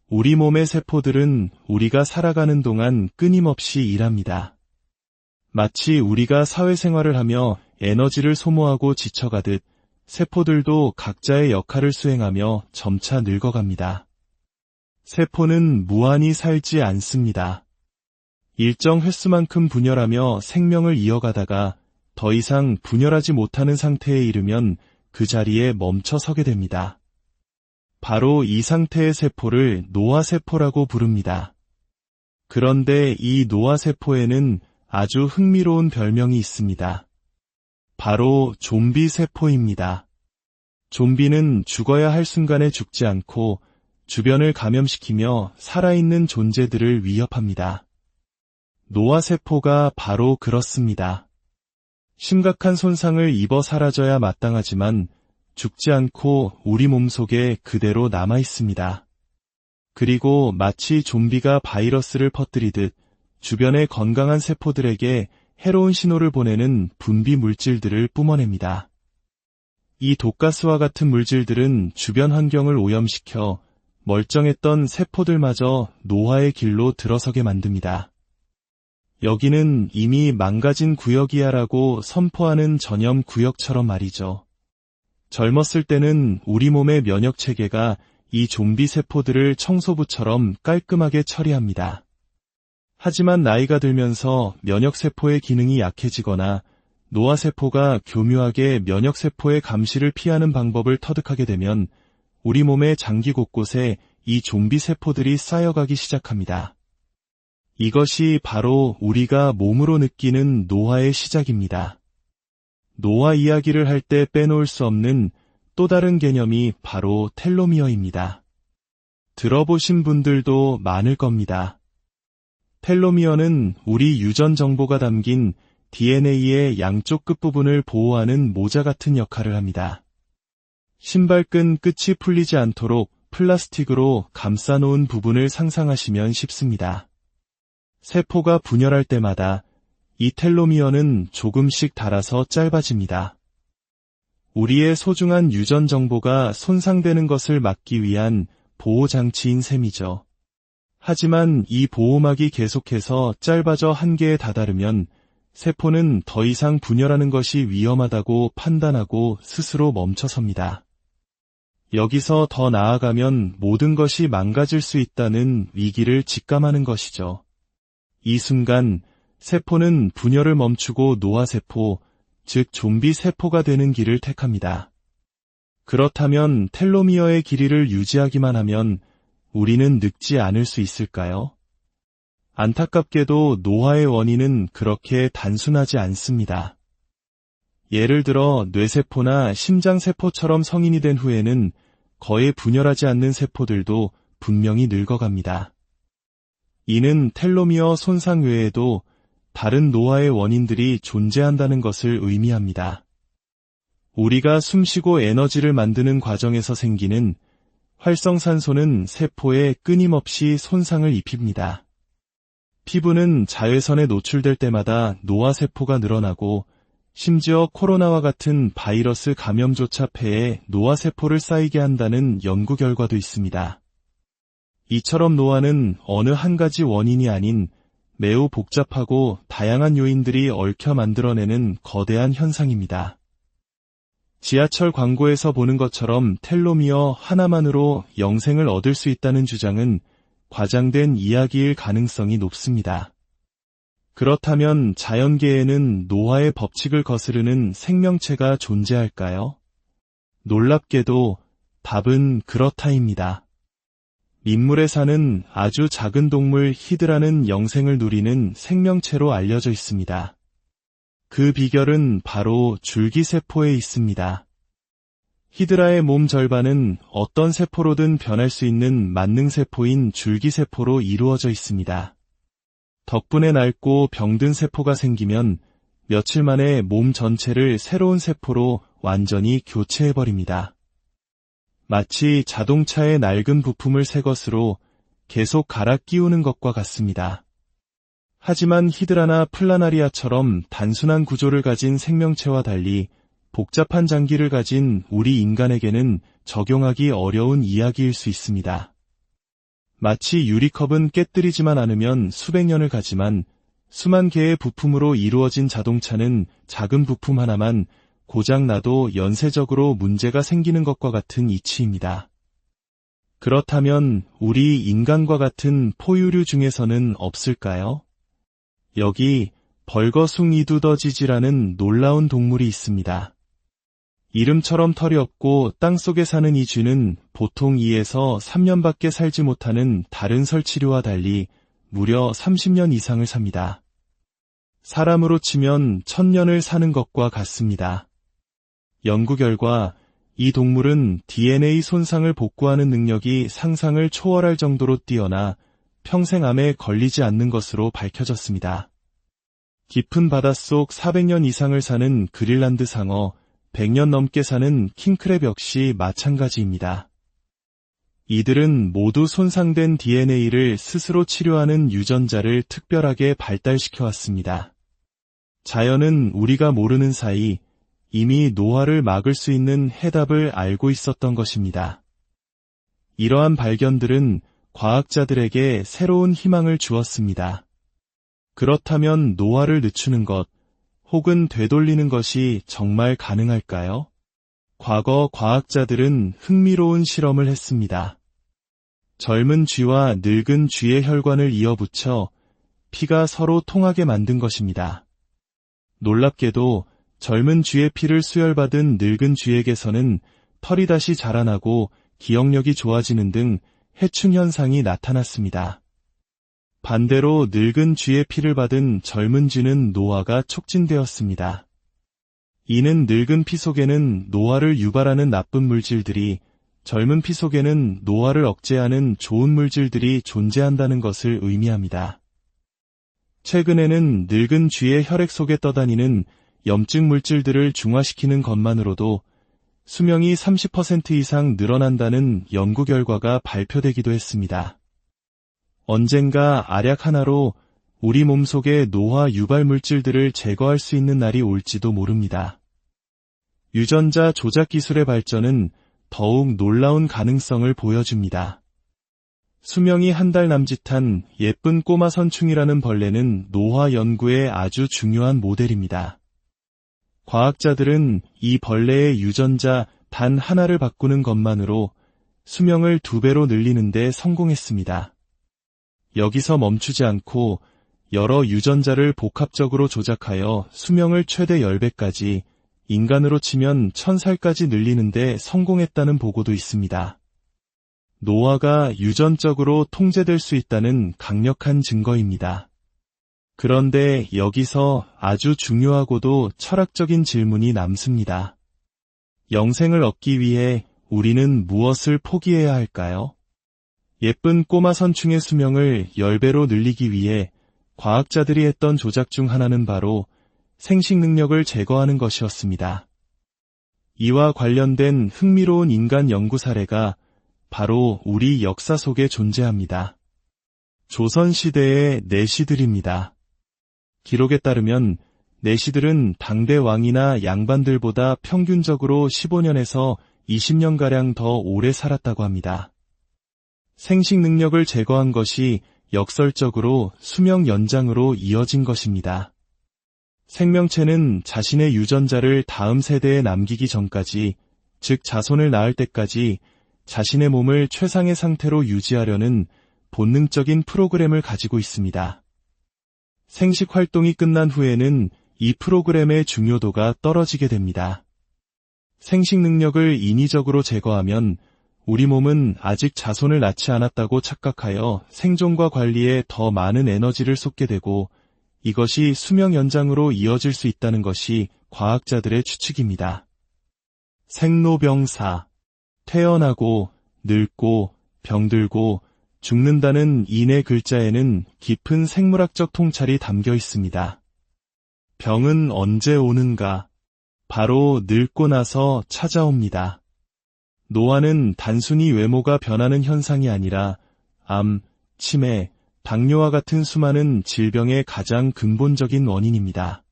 우리 몸의 세포들은 우리가 살아가는 동안 끊임없이 일합니다. 마치 우리가 사회생활을 하며 에너지를 소모하고 지쳐가듯 세포들도 각자의 역할을 수행하며 점차 늙어갑니다. 세포는 무한히 살지 않습니다. 일정 횟수만큼 분열하며 생명을 이어가다가 더 이상 분열하지 못하는 상태에 이르면 그 자리에 멈춰 서게 됩니다. 바로 이 상태의 세포를 노화세포라고 부릅니다. 그런데 이 노화세포에는 아주 흥미로운 별명이 있습니다. 바로 좀비 세포입니다. 좀비는 죽어야 할 순간에 죽지 않고 주변을 감염시키며 살아있는 존재들을 위협합니다. 노화세포가 바로 그렇습니다. 심각한 손상을 입어 사라져야 마땅하지만 죽지 않고 우리 몸속에 그대로 남아있습니다. 그리고 마치 좀비가 바이러스를 퍼뜨리듯 주변의 건강한 세포들에게 해로운 신호를 보내는 분비 물질들을 뿜어냅니다. 이 독가스와 같은 물질들은 주변 환경을 오염시켜 멀쩡했던 세포들마저 노화의 길로 들어서게 만듭니다. 여기는 이미 망가진 구역이야라고 선포하는 전염 구역처럼 말이죠. 젊었을 때는 우리 몸의 면역체계가 이 좀비 세포들을 청소부처럼 깔끔하게 처리합니다. 하지만 나이가 들면서 면역세포의 기능이 약해지거나 노화세포가 교묘하게 면역세포의 감시를 피하는 방법을 터득하게 되면 우리 몸의 장기 곳곳에 이 좀비 세포들이 쌓여가기 시작합니다. 이것이 바로 우리가 몸으로 느끼는 노화의 시작입니다. 노화 이야기를 할 때 빼놓을 수 없는 또 다른 개념이 바로 텔로미어입니다. 들어보신 분들도 많을 겁니다. 텔로미어는 우리 유전 정보가 담긴 DNA의 양쪽 끝부분을 보호하는 모자 같은 역할을 합니다. 신발끈 끝이 풀리지 않도록 플라스틱으로 감싸놓은 부분을 상상하시면 쉽습니다. 세포가 분열할 때마다 이 텔로미어는 조금씩 닳아서 짧아집니다. 우리의 소중한 유전 정보가 손상되는 것을 막기 위한 보호장치인 셈이죠. 하지만 이 보호막이 계속해서 짧아져 한계에 다다르면 세포는 더 이상 분열하는 것이 위험하다고 판단하고 스스로 멈춰섭니다. 여기서 더 나아가면 모든 것이 망가질 수 있다는 위기를 직감하는 것이죠. 이 순간 세포는 분열을 멈추고 노화세포, 즉 좀비 세포가 되는 길을 택합니다. 그렇다면 텔로미어의 길이를 유지하기만 하면 우리는 늙지 않을 수 있을까요? 안타깝게도 노화의 원인은 그렇게 단순하지 않습니다. 예를 들어 뇌세포나 심장세포처럼 성인이 된 후에는 거의 분열하지 않는 세포들도 분명히 늙어갑니다. 이는 텔로미어 손상 외에도 다른 노화의 원인들이 존재한다는 것을 의미합니다. 우리가 숨쉬고 에너지를 만드는 과정에서 생기는 활성산소는 세포에 끊임없이 손상을 입힙니다. 피부는 자외선에 노출될 때마다 노화세포가 늘어나고 심지어 코로나와 같은 바이러스 감염조차 폐에 노화세포를 쌓이게 한다는 연구 결과도 있습니다. 이처럼 노화는 어느 한 가지 원인이 아닌 매우 복잡하고 다양한 요인들이 얽혀 만들어내는 거대한 현상입니다. 지하철 광고에서 보는 것처럼 텔로미어 하나만으로 영생을 얻을 수 있다는 주장은 과장된 이야기일 가능성이 높습니다. 그렇다면 자연계에는 노화의 법칙을 거스르는 생명체가 존재할까요? 놀랍게도 답은 그렇다입니다. 민물에 사는 아주 작은 동물 히드라는 영생을 누리는 생명체로 알려져 있습니다. 그 비결은 바로 줄기세포에 있습니다. 히드라의 몸 절반은 어떤 세포로든 변할 수 있는 만능세포인 줄기세포로 이루어져 있습니다. 덕분에 낡고 병든 세포가 생기면 며칠 만에 몸 전체를 새로운 세포로 완전히 교체해버립니다. 마치 자동차의 낡은 부품을 새 것으로 계속 갈아 끼우는 것과 같습니다. 하지만 히드라나 플라나리아처럼 단순한 구조를 가진 생명체와 달리 복잡한 장기를 가진 우리 인간에게는 적용하기 어려운 이야기일 수 있습니다. 마치 유리컵은 깨뜨리지만 않으면 수백 년을 가지만 수만 개의 부품으로 이루어진 자동차는 작은 부품 하나만 고장나도 연쇄적으로 문제가 생기는 것과 같은 이치입니다. 그렇다면 우리 인간과 같은 포유류 중에서는 없을까요? 여기 벌거숭이두더지지라는 놀라운 동물이 있습니다. 이름처럼 털이 없고 땅속에 사는 이 쥐는 보통 2에서 3년밖에 살지 못하는 다른 설치류와 달리 무려 30년 이상을 삽니다. 사람으로 치면 1000년을 사는 것과 같습니다. 연구 결과 이 동물은 DNA 손상을 복구하는 능력이 상상을 초월할 정도로 뛰어나 평생 암에 걸리지 않는 것으로 밝혀졌습니다. 깊은 바닷속 400년 이상을 사는 그린란드 상어, 100년 넘게 사는 킹크랩 역시 마찬가지입니다. 이들은 모두 손상된 DNA를 스스로 치료하는 유전자를 특별하게 발달시켜 왔습니다. 자연은 우리가 모르는 사이 이미 노화를 막을 수 있는 해답을 알고 있었던 것입니다. 이러한 발견들은 과학자들에게 새로운 희망을 주었습니다. 그렇다면 노화를 늦추는 것, 혹은 되돌리는 것이 정말 가능할까요? 과거 과학자들은 흥미로운 실험을 했습니다. 젊은 쥐와 늙은 쥐의 혈관을 이어붙여 피가 서로 통하게 만든 것입니다. 놀랍게도 젊은 쥐의 피를 수혈받은 늙은 쥐에게서는 털이 다시 자라나고 기억력이 좋아지는 등 해충 현상이 나타났습니다. 반대로 늙은 쥐의 피를 받은 젊은 쥐는 노화가 촉진되었습니다. 이는 늙은 피 속에는 노화를 유발하는 나쁜 물질들이, 젊은 피 속에는 노화를 억제하는 좋은 물질들이 존재한다는 것을 의미합니다. 최근에는 늙은 쥐의 혈액 속에 떠다니는 염증 물질들을 중화시키는 것만으로도 수명이 30% 이상 늘어난다는 연구 결과가 발표되기도 했습니다. 언젠가 알약 하나로 우리 몸속의 노화 유발 물질들을 제거할 수 있는 날이 올지도 모릅니다. 유전자 조작 기술의 발전은 더욱 놀라운 가능성을 보여줍니다. 수명이 한 달 남짓한 예쁜 꼬마 선충이라는 벌레는 노화 연구의 아주 중요한 모델입니다. 과학자들은 이 벌레의 유전자 단 하나를 바꾸는 것만으로 수명을 2배로 늘리는 데 성공했습니다. 여기서 멈추지 않고 여러 유전자를 복합적으로 조작하여 수명을 최대 10배까지, 인간으로 치면 1000살까지 늘리는 데 성공했다는 보고도 있습니다. 노화가 유전적으로 통제될 수 있다는 강력한 증거입니다. 그런데 여기서 아주 중요하고도 철학적인 질문이 남습니다. 영생을 얻기 위해 우리는 무엇을 포기해야 할까요? 예쁜 꼬마 선충의 수명을 10배로 늘리기 위해 과학자들이 했던 조작 중 하나는 바로 생식 능력을 제거하는 것이었습니다. 이와 관련된 흥미로운 인간 연구 사례가 바로 우리 역사 속에 존재합니다. 조선시대의 내시들입니다. 기록에 따르면 내시들은 당대 왕이나 양반들보다 평균적으로 15년에서 20년가량 더 오래 살았다고 합니다. 생식 능력을 제거한 것이 역설적으로 수명 연장으로 이어진 것입니다. 생명체는 자신의 유전자를 다음 세대에 남기기 전까지, 즉 자손을 낳을 때까지 자신의 몸을 최상의 상태로 유지하려는 본능적인 프로그램을 가지고 있습니다. 생식 활동이 끝난 후에는 이 프로그램의 중요도가 떨어지게 됩니다. 생식 능력을 인위적으로 제거하면 우리 몸은 아직 자손을 낳지 않았다고 착각하여 생존과 관리에 더 많은 에너지를 쏟게 되고, 이것이 수명 연장으로 이어질 수 있다는 것이 과학자들의 추측입니다. 생로병사, 태어나고 늙고 병들고 죽는다는 이 네 글자에는 깊은 생물학적 통찰이 담겨 있습니다. 병은 언제 오는가? 바로 늙고 나서 찾아옵니다. 노화는 단순히 외모가 변하는 현상이 아니라 암, 치매, 당뇨와 같은 수많은 질병의 가장 근본적인 원인입니다.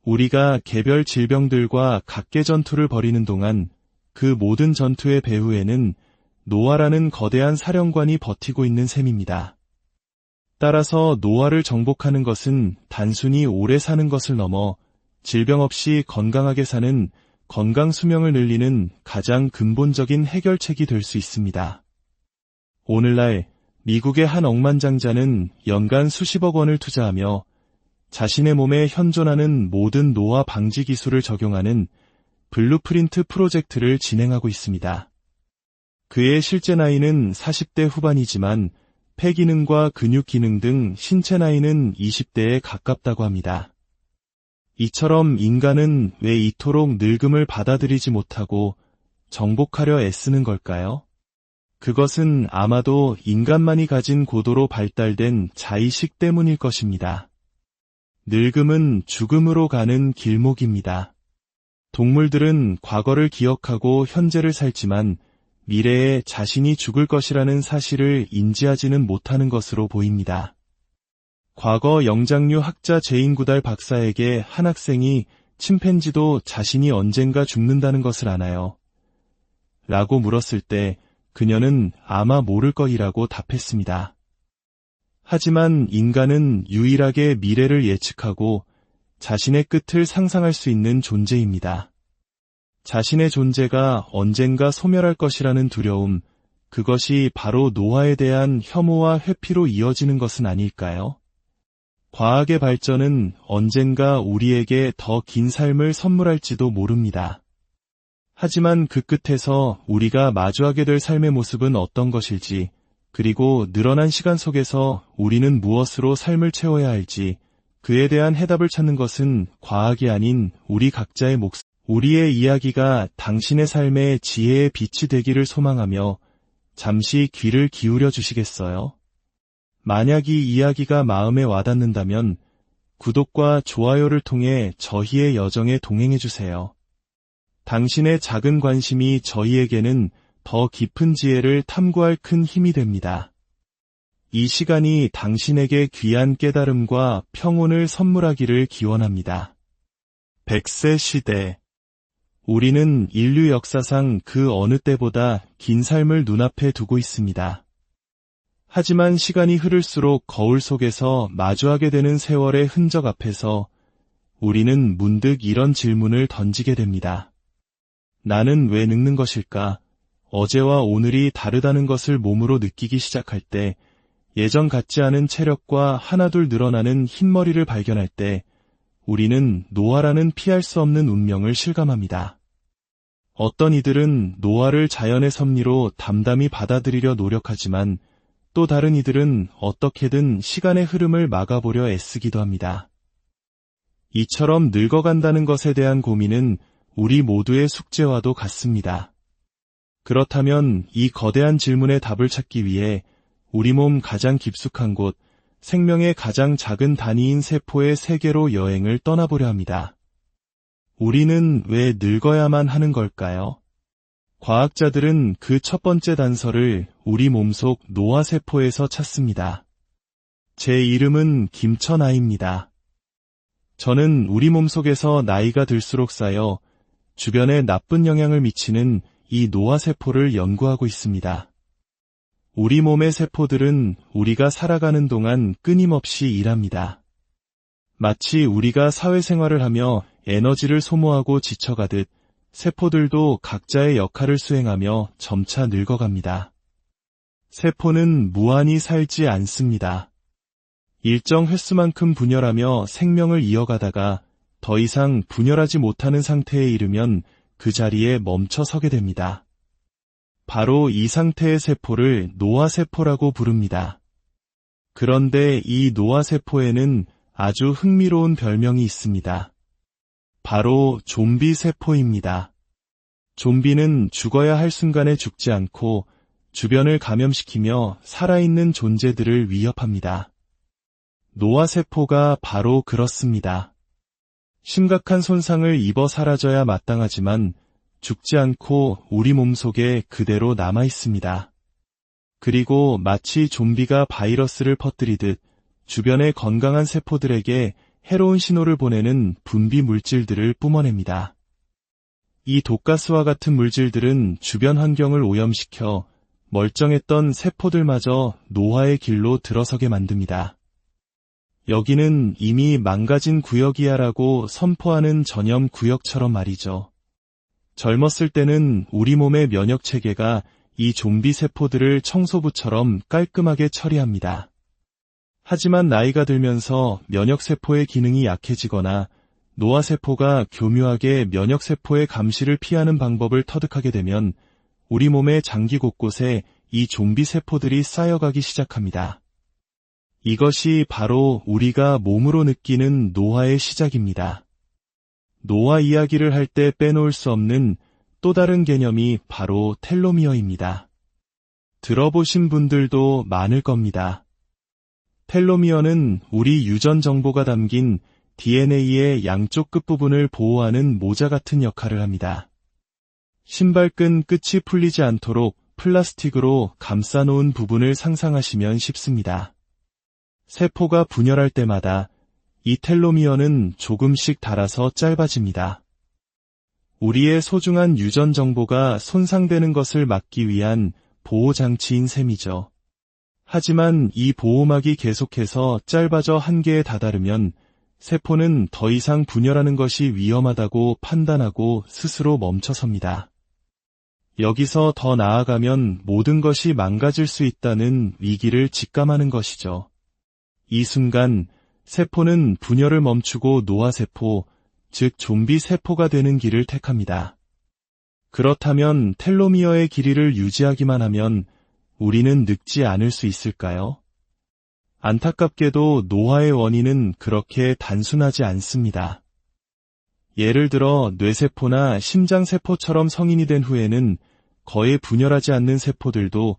우리가 개별 질병들과 각계 전투를 벌이는 동안 그 모든 전투의 배후에는 노화라는 거대한 사령관이 버티고 있는 셈입니다. 따라서 노화를 정복하는 것은 단순히 오래 사는 것을 넘어 질병 없이 건강하게 사는 건강 수명을 늘리는 가장 근본적인 해결책이 될 수 있습니다. 오늘날 미국의 한 억만장자는 연간 수십억 원을 투자하며 자신의 몸에 현존하는 모든 노화 방지 기술을 적용하는 블루프린트 프로젝트를 진행하고 있습니다. 그의 실제 나이는 40대 후반이지만 폐 기능과 근육 기능 등 신체 나이는 20대에 가깝다고 합니다. 이처럼 인간은 왜 이토록 늙음을 받아들이지 못하고 정복하려 애쓰는 걸까요? 그것은 아마도 인간만이 가진 고도로 발달된 자의식 때문일 것입니다. 늙음은 죽음으로 가는 길목입니다. 동물들은 과거를 기억하고 현재를 살지만 미래에 자신이 죽을 것이라는 사실을 인지하지는 못하는 것으로 보입니다. 과거 영장류 학자 제인 구달 박사에게 한 학생이 침팬지도 자신이 언젠가 죽는다는 것을 아나요? 라고 물었을 때 그녀는 아마 모를 거이라고 답했습니다. 하지만 인간은 유일하게 미래를 예측하고 자신의 끝을 상상할 수 있는 존재입니다. 자신의 존재가 언젠가 소멸할 것이라는 두려움, 그것이 바로 노화에 대한 혐오와 회피로 이어지는 것은 아닐까요? 과학의 발전은 언젠가 우리에게 더 긴 삶을 선물할지도 모릅니다. 하지만 그 끝에서 우리가 마주하게 될 삶의 모습은 어떤 것일지, 그리고 늘어난 시간 속에서 우리는 무엇으로 삶을 채워야 할지, 그에 대한 해답을 찾는 것은 과학이 아닌 우리 각자의 몫. 우리의 이야기가 당신의 삶의 지혜의 빛이 되기를 소망하며 잠시 귀를 기울여 주시겠어요? 만약 이 이야기가 마음에 와닿는다면 구독과 좋아요를 통해 저희의 여정에 동행해 주세요. 당신의 작은 관심이 저희에게는 더 깊은 지혜를 탐구할 큰 힘이 됩니다. 이 시간이 당신에게 귀한 깨달음과 평온을 선물하기를 기원합니다. 100세 시대. 우리는 인류 역사상 그 어느 때보다 긴 삶을 눈앞에 두고 있습니다. 하지만 시간이 흐를수록 거울 속에서 마주하게 되는 세월의 흔적 앞에서 우리는 문득 이런 질문을 던지게 됩니다. 나는 왜 늙는 것일까? 어제와 오늘이 다르다는 것을 몸으로 느끼기 시작할 때, 예전 같지 않은 체력과 하나둘 늘어나는 흰머리를 발견할 때, 우리는 노화라는 피할 수 없는 운명을 실감합니다. 어떤 이들은 노화를 자연의 섭리로 담담히 받아들이려 노력하지만 또 다른 이들은 어떻게든 시간의 흐름을 막아보려 애쓰기도 합니다. 이처럼 늙어간다는 것에 대한 고민은 우리 모두의 숙제와도 같습니다. 그렇다면 이 거대한 질문에 답을 찾기 위해 우리 몸 가장 깊숙한 곳, 생명의 가장 작은 단위인 세포의 세계로 여행을 떠나보려 합니다. 우리는 왜 늙어야만 하는 걸까요? 과학자들은 그 첫 번째 단서를 우리 몸속 노화세포에서 찾습니다. 제 이름은 김천아입니다. 저는 우리 몸속에서 나이가 들수록 쌓여 주변에 나쁜 영향을 미치는 이 노화세포를 연구하고 있습니다. 우리 몸의 세포들은 우리가 살아가는 동안 끊임없이 일합니다. 마치 우리가 사회생활을 하며 에너지를 소모하고 지쳐가듯 세포들도 각자의 역할을 수행하며 점차 늙어갑니다. 세포는 무한히 살지 않습니다. 일정 횟수만큼 분열하며 생명을 이어가다가 더 이상 분열하지 못하는 상태에 이르면 그 자리에 멈춰 서게 됩니다. 바로 이 상태의 세포를 노화세포라고 부릅니다. 그런데 이 노화세포에는 아주 흥미로운 별명이 있습니다. 바로 좀비 세포입니다. 좀비는 죽어야 할 순간에 죽지 않고 주변을 감염시키며 살아있는 존재들을 위협합니다. 노화세포가 바로 그렇습니다. 심각한 손상을 입어 사라져야 마땅하지만 죽지 않고 우리 몸속에 그대로 남아 있습니다. 그리고 마치 좀비가 바이러스를 퍼뜨리듯 주변의 건강한 세포들에게 해로운 신호를 보내는 분비 물질들을 뿜어냅니다. 이 독가스와 같은 물질들은 주변 환경을 오염시켜 멀쩡했던 세포들마저 노화의 길로 들어서게 만듭니다. 여기는 이미 망가진 구역이야라고 선포하는 전염 구역처럼 말이죠. 젊었을 때는 우리 몸의 면역체계가 이 좀비 세포들을 청소부처럼 깔끔하게 처리합니다. 하지만 나이가 들면서 면역세포의 기능이 약해지거나 노화세포가 교묘하게 면역세포의 감시를 피하는 방법을 터득하게 되면 우리 몸의 장기 곳곳에 이 좀비 세포들이 쌓여가기 시작합니다. 이것이 바로 우리가 몸으로 느끼는 노화의 시작입니다. 노화 이야기를 할 때 빼놓을 수 없는 또 다른 개념이 바로 텔로미어입니다. 들어보신 분들도 많을 겁니다. 텔로미어는 우리 유전 정보가 담긴 DNA의 양쪽 끝부분을 보호하는 모자 같은 역할을 합니다. 신발끈 끝이 풀리지 않도록 플라스틱으로 감싸놓은 부분을 상상하시면 쉽습니다. 세포가 분열할 때마다 이 텔로미어는 조금씩 닳아서 짧아집니다. 우리의 소중한 유전 정보가 손상되는 것을 막기 위한 보호장치인 셈이죠. 하지만 이 보호막이 계속해서 짧아져 한계에 다다르면 세포는 더 이상 분열하는 것이 위험하다고 판단하고 스스로 멈춰섭니다. 여기서 더 나아가면 모든 것이 망가질 수 있다는 위기를 직감하는 것이죠. 이 순간 세포는 분열을 멈추고 노화세포, 즉 좀비 세포가 되는 길을 택합니다. 그렇다면 텔로미어의 길이를 유지하기만 하면 우리는 늙지 않을 수 있을까요? 안타깝게도 노화의 원인은 그렇게 단순하지 않습니다. 예를 들어 뇌세포나 심장세포처럼 성인이 된 후에는 거의 분열하지 않는 세포들도